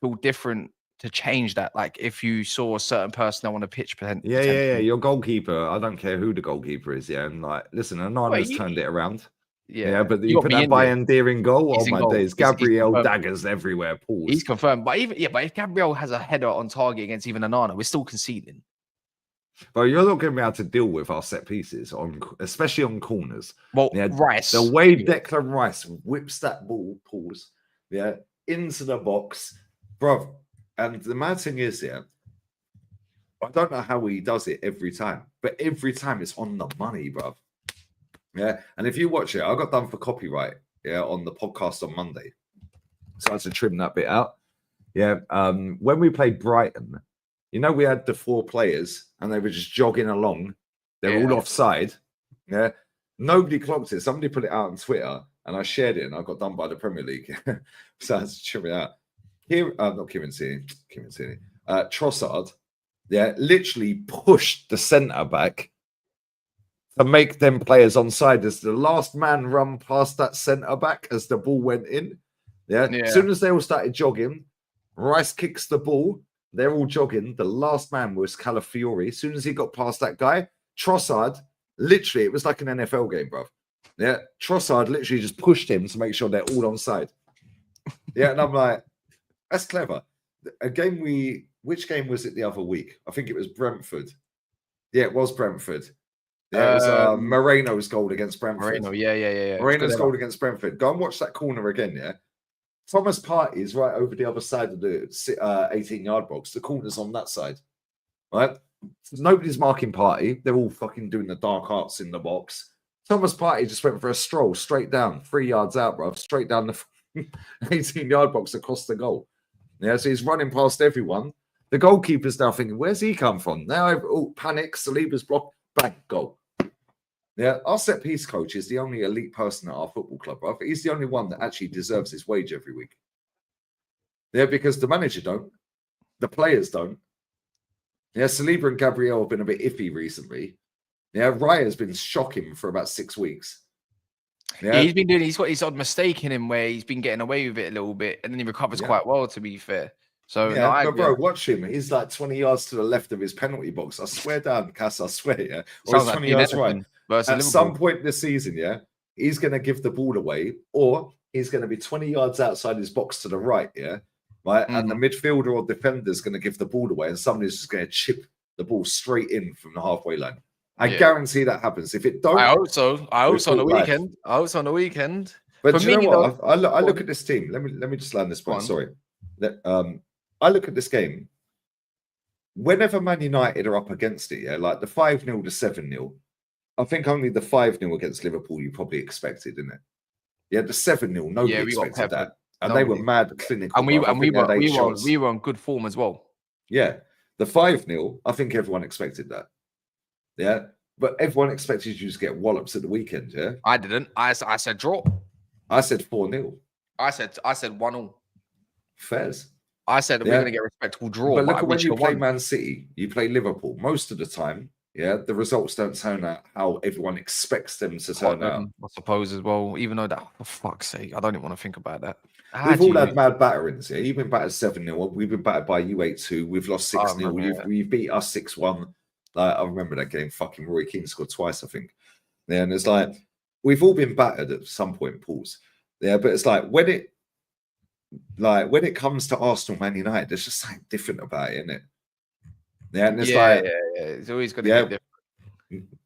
feel different to change that? Like if you saw a certain person on a pitch, yeah. Your goalkeeper. I don't care who the goalkeeper is. Yeah, and like, listen, Anana's turned it around. Yeah, but you put that by endearing goal. Oh my days, Gabriel daggers everywhere. Pause. He's confirmed, but if Gabriel has a header on target against even Anana, we're still conceding. But you're not going to be able to deal with our set pieces, especially on corners. Well, Rice. The way Declan Rice whips that ball, pause, into the box, bro. And the mad thing is, I don't know how he does it every time, but every time it's on the money, bro. Yeah, and if you watch it, I got done for copyright, on the podcast on Monday, so I had to trim that bit out. Yeah, when we played Brighton, we had the 4 players and they were just jogging along. They're all offside. Yeah, nobody clocked it. Somebody put it out on Twitter and I shared it and I got done by the Premier League, so I had to trim it out. Here, not Kieran Tierney, Trossard, literally pushed the centre back to make them players onside as the last man run past that centre back as the ball went in. As soon as they all started jogging, Rice kicks the ball. They're all jogging. The last man was Calafiori. As soon as he got past that guy, Trossard, literally, it was like an NFL game, bro. Yeah, Trossard literally just pushed him to make sure they're all onside. Yeah, and I'm like, that's clever. Which game was it the other week? I think it was Brentford. Yeah, it was Brentford. Yeah, it was Moreno's goal against Brentford. Moreno, yeah. Moreno's goal against Brentford. Go and watch that corner again, yeah? Thomas Partey is right over the other side of the 18-yard box. The corner's on that side, right? Nobody's marking Partey. They're all fucking doing the dark arts in the box. Thomas Partey just went for a stroll straight down, 3 yards out, bro, straight down the 18-yard box across the goal. Yeah, so he's running past everyone. The goalkeeper's now thinking, where's he come from? Now panic, Saliba's blocked, bang, goal. Yeah, our set piece coach is the only elite person at our football club, bro. He's the only one that actually deserves his wage every week. Yeah, because the manager don't. The players don't. Yeah, Saliba and Gabriel have been a bit iffy recently. Yeah, Raya's been shocking for about 6 weeks. Yeah, he's been doing. He's got his odd mistake in him where he's been getting away with it a little bit, and then he recovers quite well. To be fair, so but bro, watch him. He's like 20 yards to the left of his penalty box. I swear down, Cass. I swear, yeah. Or he's 20 yards right. At some point this season, he's going to give the ball away, or he's going to be 20 yards outside his box to the right, right. And the midfielder or defender is going to give the ball away, and somebody's just going to chip the ball straight in from the halfway line. I guarantee that happens. If it don't, I hope so on the weekend. I hope so on the weekend. But do you know what? I look at this team. Let me just land this point. Sorry. I look at this game. whenever Man United are up against it, yeah, like the 5-0 to 7-0, I think only the 5-0 against Liverpool you probably expected, didn't it? Yeah, the 7-0, nobody expected that. And they were mad clinical. And we were on good form as well. Yeah. The 5-0, I think everyone expected that. Yeah. But everyone expected you to get wallops at the weekend, yeah? I didn't. I said draw. I said 4-0. I said 1-0. Fairs. I said we're going to get a respectable draw. But look at when you play Man City, you play Liverpool. Most of the time, yeah, the results don't turn out how everyone expects them to turn out. I suppose as well, even though that, for fuck's sake, I don't even want to think about that. We've all had mad batterings, yeah. You've been battered 7-0. We've been battered by you 8-2. We've lost 6-0. You've beat us 6-1. Like, I remember that game. Fucking Roy Keane scored twice, I think. Yeah, and it's like we've all been battered at some point, Pauls. Yeah, but it's like when it comes to Arsenal, Man United, there's just something different about it, isn't it? Yeah, and it's it's always going to be different.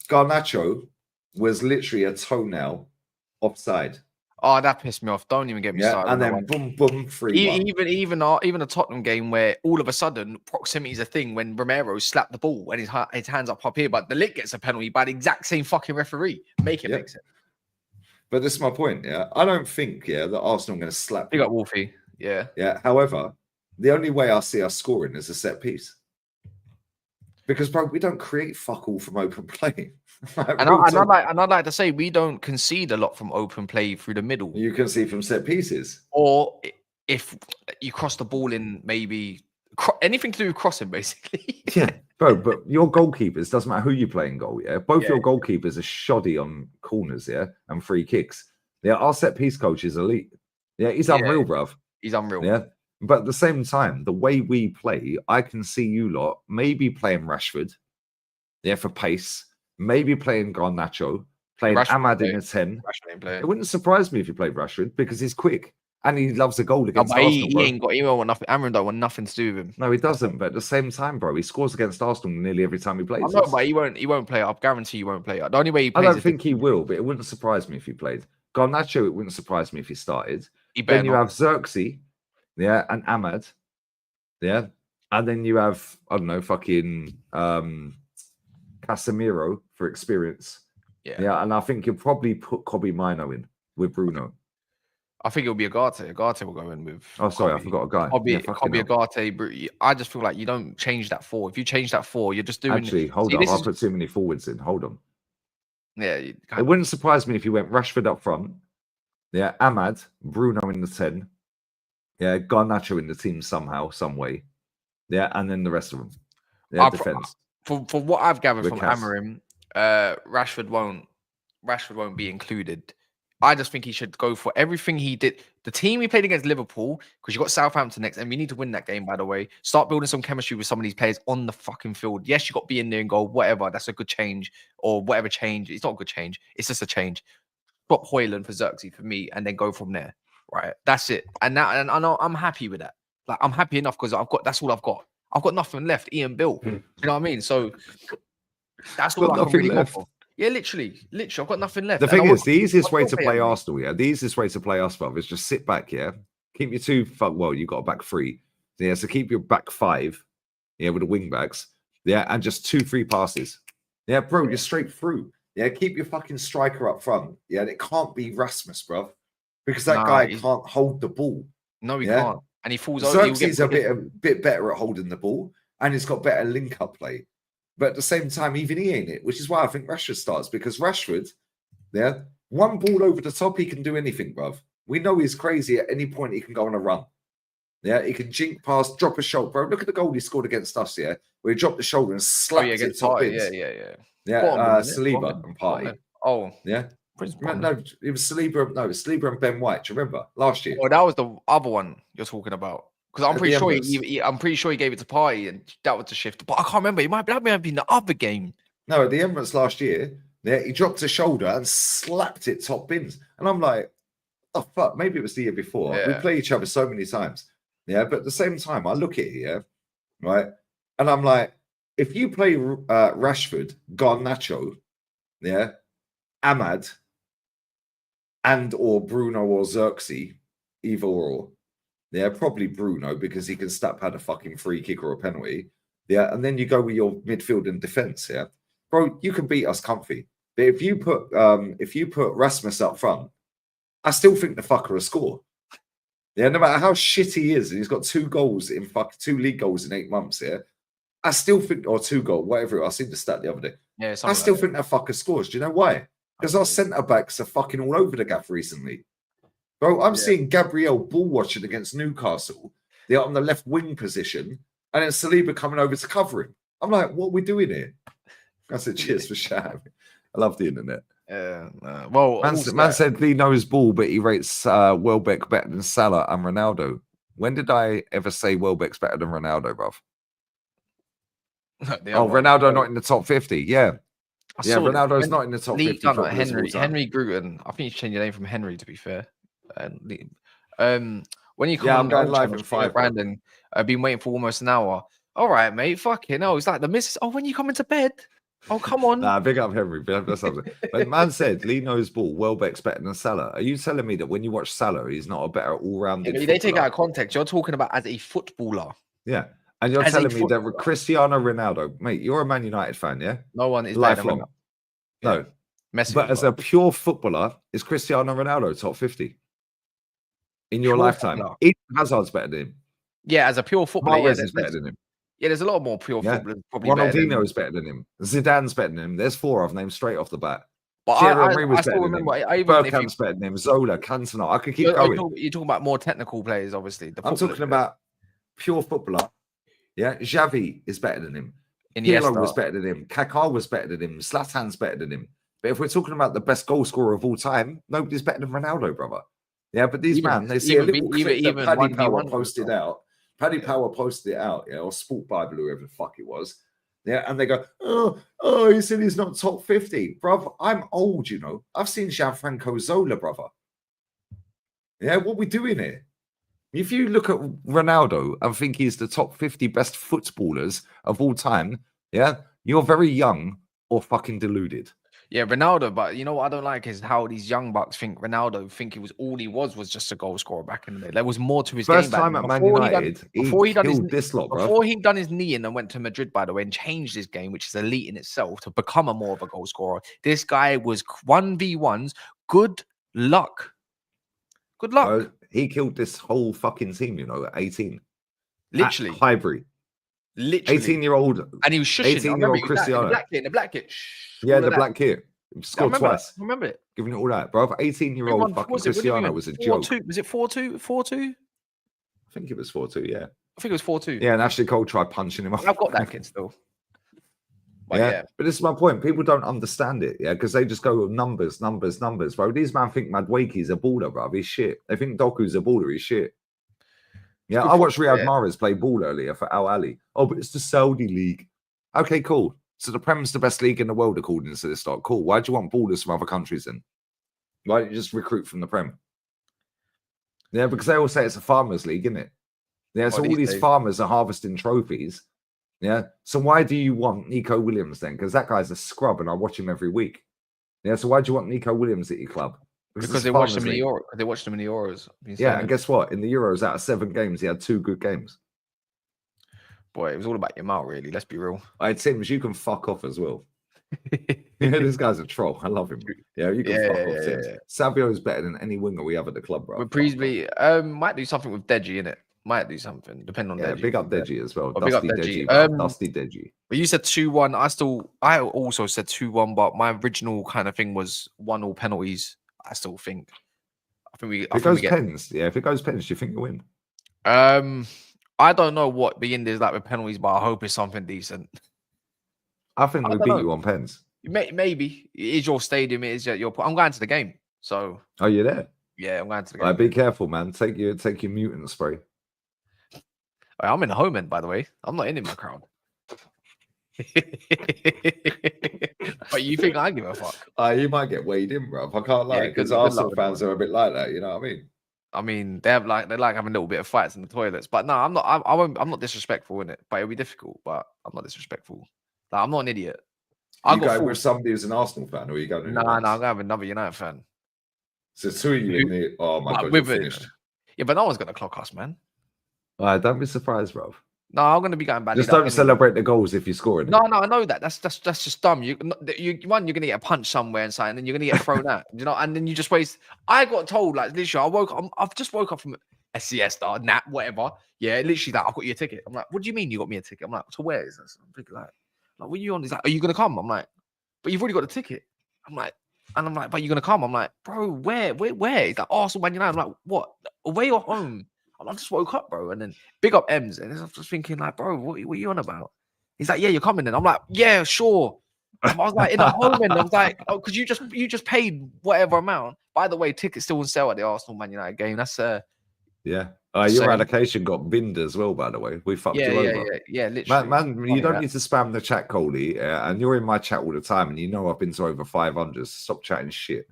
Garnacho was literally a toenail offside. Oh, that pissed me off. Don't even get me started. And then boom, boom, 3-1. Even a Tottenham game where all of a sudden proximity is a thing when Romero slapped the ball and his hands up here, but the Ligt gets a penalty by the exact same fucking referee. Make sense. But this is my point. Yeah, I don't think that Arsenal are going to slap. You got Wolfie. Yeah. Yeah. However, the only way I see us scoring is a set piece. Because, bro, we don't create fuck all from open play. And I'd like to say we don't concede a lot from open play through the middle. You can see from set pieces. Or if you cross the ball in maybe anything to do with crossing, basically. Yeah, bro, but your goalkeepers, doesn't matter who you play in goal, yeah? Both your goalkeepers are shoddy on corners, yeah? And free kicks. Yeah, our set piece coach is elite. Yeah, he's unreal, bruv. He's unreal. Yeah. But at the same time, the way we play, I can see you lot maybe playing Rashford, for pace, maybe playing Garnacho, playing Ahmad in a 10. It wouldn't surprise me if you played Rashford because he's quick and he loves a goal against Arsenal. He won't want nothing. Amorim don't want nothing to do with him. No, he doesn't. But at the same time, bro, he scores against Arsenal nearly every time he plays. I know, but he won't play. I guarantee he won't play. The only way he plays. I don't think he will, but it wouldn't surprise me if he played. Garnacho, it wouldn't surprise me if he started. Then you have Xerxes. Yeah, and Ahmad. Yeah. And then you have, I don't know, fucking Casemiro for experience. Yeah. And I think you'll probably put Kobe Mino in with Bruno. I think it'll be Agate. Agate will go in with. Oh, sorry, I forgot a guy. Kobe Agate. I just feel like you don't change that 4. If you change that 4, you're just doing. Actually, hold on. I'll put too many forwards in. Hold on. Yeah. It wouldn't surprise me if you went Rashford up front. Yeah. Ahmad, Bruno in the 10. Yeah, Garnacho in the team somehow, some way. Yeah, and then the rest of them. Yeah, defense. For what I've gathered from Amorim, Rashford won't be included. I just think he should go for everything he did. The team he played against Liverpool, because you got Southampton next, and we need to win that game, by the way. Start building some chemistry with some of these players on the fucking field. Yes, you got to be in there and goal, whatever. That's a good change, or whatever change. It's not a good change. It's just a change. Swap Højlund for Xerxes for me, and then go from there. Right, that's it, and I know I'm happy with that. Like I'm happy enough because that's all I've got. I've got nothing left. Ian Bill, you know what I mean? So that's all I can really go for. Yeah, literally, I've got nothing left. The thing is, the easiest way to play Arsenal, the easiest way to play us, brother, is just sit back, keep your 2. Well, you got a back 3, so keep your back 5, with the wing backs, and just 2 free passes, bro, you're straight through, keep your fucking striker up front, and it can't be Rasmus, bro. Because that guy can't hold the ball. No, he can't. And he falls over. Xerxes a bit better at holding the ball. And he's got better link-up play. But at the same time, even he ain't it. Which is why I think Rashford starts. Because Rashford, one ball over the top, he can do anything, bruv. We know he's crazy. At any point, he can go on a run. Yeah, he can jink past, drop a shoulder. Bro, look at the goal he scored against us, where he dropped the shoulder and slapped it top bins. Saliba and Partey. Oh. Yeah. No, it was Saliba. No, it was Saliba and Ben White. Do you remember last year? Oh, that was the other one you're talking about. Because I'm pretty sure he gave it to Partey, and that was the shift. But I can't remember. That might have been the other game. No, at the Emirates last year, he dropped a shoulder and slapped it top bins, and I'm like, oh fuck, maybe it was the year before. We play each other so many times, But at the same time, I look at it, right, and I'm like, if you play Rashford, Garnacho, Ahmad, and or Bruno or Xerxes, either or. Probably Bruno because he can step out a fucking free kick or a penalty. Yeah, and then you go with your midfield and defense. Yeah, bro, you can beat us comfy. But if you put Rasmus up front, I still think the fucker will score. Yeah, no matter how shit he is, and he's got 2 league goals in 8 months. Yeah, I still think, or 2 goals, whatever. I seen the stat the other day. Yeah, I still think that fucker scores. Do you know why? Because our centre backs are fucking all over the gaff recently. Bro, I'm seeing Gabriel ball watching against Newcastle. They're on the left wing position, and then Saliba coming over to cover him. I'm like, what are we doing here? I said, cheers for shouting. I love the internet. Well, man said Lee knows ball, but he rates Welbeck better than Salah and Ronaldo. When did I ever say Welbeck's better than Ronaldo, bruv? Ronaldo not in the top 50. Yeah. Ronaldo's not in the top 50. Henry Gruton. I think you should change your name from Henry, to be fair. When you come I'm going live in 5. Brandon, I've been waiting for almost an hour. All right, mate. Fucking hell. It's like the missus. Oh, when you come into bed? Oh, come on. Nah, big up Henry. But man said Lee knows ball. Welbeck's better than Salah. Are you telling me that when you watch Salah, he's not a better all-rounded they take it out of context. You're talking about as a footballer. Yeah. And you're telling me that Cristiano Ronaldo, mate, you're a Man United fan, yeah? No one is lifelong. No. Messi but as a pure footballer, is Cristiano Ronaldo top 50 in your lifetime? Eden Hazard's better than him. Yeah, as a pure footballer, is better than him. Yeah, there's a lot more pure footballers. Ronaldinho is better than him. Zidane's better than him. There's 4 I've named straight off the bat. But I still remember. Bergkamp's better than him. Zola, Cantona. I could keep going. You're talking about more technical players, obviously. I'm talking about pure footballer. Yeah, Xavi is better than him. Pirlo was better than him. Kaká was better than him. Zlatan's better than him. But if we're talking about the best goal scorer of all time, nobody's better than Ronaldo, brother. Yeah, but these they see a little clip that Paddy Power posted out. Paddy Power posted it out, or Sport Bible, whoever the fuck it was. Yeah, and they go, oh, he said he's not top 50. Bruv, I'm old, you know. I've seen Gianfranco Zola, brother. Yeah, what we doing here? If you look at Ronaldo and think he's the top 50 best footballers of all time, yeah, you're very young or fucking deluded. Yeah, Ronaldo, but you know what I don't like is how these young bucks think Ronaldo think he was just a goal scorer back in the day. There was more to his first game. Time at Man United, before he done his knee in and went to Madrid, by the way, and changed his game, which is elite in itself, to become a more of a goal scorer. This guy was 1v1s. Good luck. Good luck. Well, he killed this whole fucking team, you know, at 18. Literally. At Highbury. Literally. 18-year-old. And he was shushing. 18-year-old Cristiano. The black kit. Yeah, the black kit. Scored twice. I remember it. Giving it all that, bro. 18-year-old fucking Cristiano was a joke. Was it 4-2? 4-2? I think it was 4-2, yeah. I think it was 4-2. Yeah, and Ashley Cole tried punching him off. I've got that kit still. But but this is my point. People don't understand it, because they just go with numbers, bro. These man think Madueke's a baller, bro. He's shit. They think Doku's a baller. He's shit. Yeah, I watched Riyad Mahrez play ball earlier for Al Ahly. Oh, but it's the Saudi league. Okay, cool. So the Prem's the best league in the world according to this stock. Cool. Why do you want ballers from other countries then? Why don't you just recruit from the Prem? Yeah, because they all say it's a farmers league, isn't it? Yeah, so all these farmers are harvesting trophies. Yeah. So why do you want Nico Williams then? Because that guy's a scrub and I watch him every week. Yeah. So why do you want Nico Williams at your club? Because they watched him in the Euros. They watched him in the Euros. Yeah, and guess what? In the Euros, out of 7 games, he had 2 good games. Boy, it was all about your mouth, really. Let's be real. It seems you can fuck off as well. This guy's a troll. I love him. Yeah, you can fuck off. Yeah. Savio is better than any winger we have at the club, bro. With Priestley, might do something with Deji in it. Might do something, depending on Deji. Big up Deji as well. Big up Deji. Dusty Deji. But you said 2-1. I also said 2-1, but my original kind of thing was 1-1 penalties. I still think. If it goes pens, do you think you win? I don't know what the end is like with penalties, but I hope it's something decent. I think we beat you on pens. Maybe it is your stadium. It is your. I'm going to the game, so. Oh, you're there? Yeah, I'm going to the game. Be careful, man. Take your mutant spray. I'm in the home end, by the way. I'm not in my crowd. But you think I give a fuck? You might get weighed in, bro. I can't lie, because Arsenal fans are a bit like that. You know what I mean? I mean, they like having a little bit of fights in the toilets. But no, I'm not. I'm not disrespectful in it. But it'll be difficult. But I'm not disrespectful. Like, I'm not an idiot. Are you going with somebody who's an Arsenal fan, or are you going? No, I'm going to have another United fan. So 2 of you in the. Oh my god, we're finished. Yeah, but no one's gonna clock us, man. Don't be surprised, bro. No, I'm gonna be going bad. Just don't celebrate the goals if you score it. No, I know that. That's just dumb. You're gonna get a punch somewhere and something, and then you're gonna get thrown out. You know, and then you just waste. I got told like literally, I've just woke up from a siesta, nap, whatever. Yeah, literally that. I've got you a ticket. I'm like, what do you mean you got me a ticket? I'm like, to where is this? I'm thinking like, what are you on? He's like, are you gonna come? I'm like, but you've already got the ticket. I'm like, but you're gonna come? I'm like, bro, where? He's like, Arsenal, Man United. I'm like, what? Away or home? I just woke up, bro. And then big up Ems. And I was just thinking, like, bro, what are you on about? He's like, yeah, you're coming. And I'm like, yeah, sure. I was like, in a home end. I was like, oh, because you just paid whatever amount. By the way, tickets still on sale at the Arsenal Man United game. That's yeah. Your allocation got binned as well, by the way. We fucked you over. Yeah, literally. Man, you don't need to spam the chat, Coley. And you're in my chat all the time, and you know I've been to over 500. Stop chatting shit.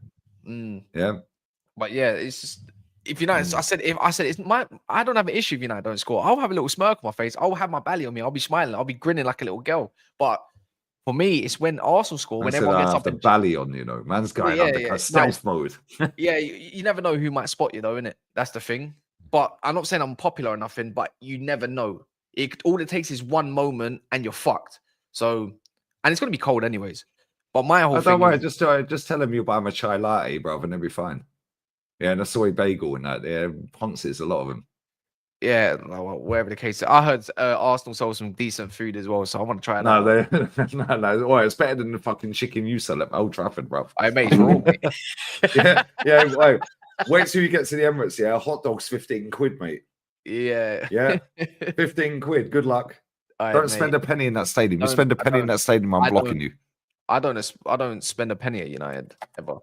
Yeah. But yeah, it's just if United, I said it's I don't have an issue if United don't score. I'll have a little smirk on my face. I'll have my belly on me. I'll be smiling. I'll be grinning like a little girl. But for me, it's when Arsenal score, when everyone gets up the belly on, you know, man's going under stealth mode. Yeah, you never know who might spot you though, innit? That's the thing. But I'm not saying I'm popular or nothing, but you never know. All it takes is one moment and you're fucked. So, and it's gonna be cold anyways. But my whole thing, don't worry, just tell him you'll buy him a chai latte, brother, and they'll be fine. Yeah, and a soy bagel and that. Yeah, Ponce's a lot of them. Yeah, whatever the case. I heard Arsenal sold some decent food as well, so I want to try it. No, no. Well, it's better than the fucking chicken you sell at Old Trafford, bro. I made it. yeah. Wait till you get to the Emirates. Yeah, hot dogs 15 quid, mate. Yeah, 15 quid. Good luck. Don't spend a penny in that stadium. You spend a penny in that stadium, I'm blocking you. I don't spend a penny at United ever.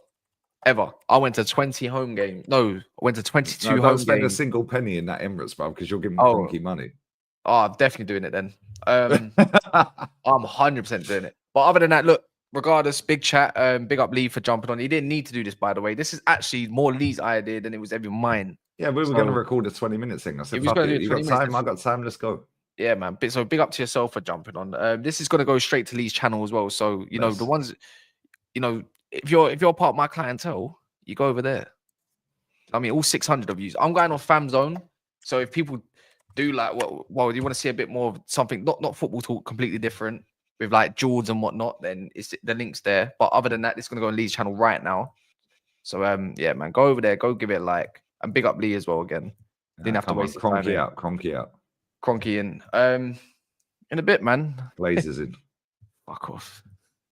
I went to 20 home games. No, I went to 22 home games. Don't spend a single penny in that Emirates, bro, because you'll give me funky money. Oh, I'm definitely doing it then. I'm 100% doing it. But other than that, look, regardless, big chat. Big up Lee for jumping on. He didn't need to do this, by the way. This is actually more Lee's idea than it was ever mine. Yeah, we were going to record a 20-minute thing. I said, fuck it. You got time? I got time. Let's go. Yeah, man. So big up to yourself for jumping on. This is going to go straight to Lee's channel as well. So, you know, the ones, you know, if you're part of my clientele, you go over there. I mean, all 600 of you. I'm going on Fam Zone. So if people do like, well, you want to see a bit more of something, not football talk, completely different with like Jords and whatnot, then it's the link's there. But other than that, it's going to go on Lee's channel right now. So, yeah, man, go over there, go give it a like, and big up Lee as well again. Didn't have to waste Cronky out. Cronky out. Cronky in. In a bit, man. Blazers in. Fuck off.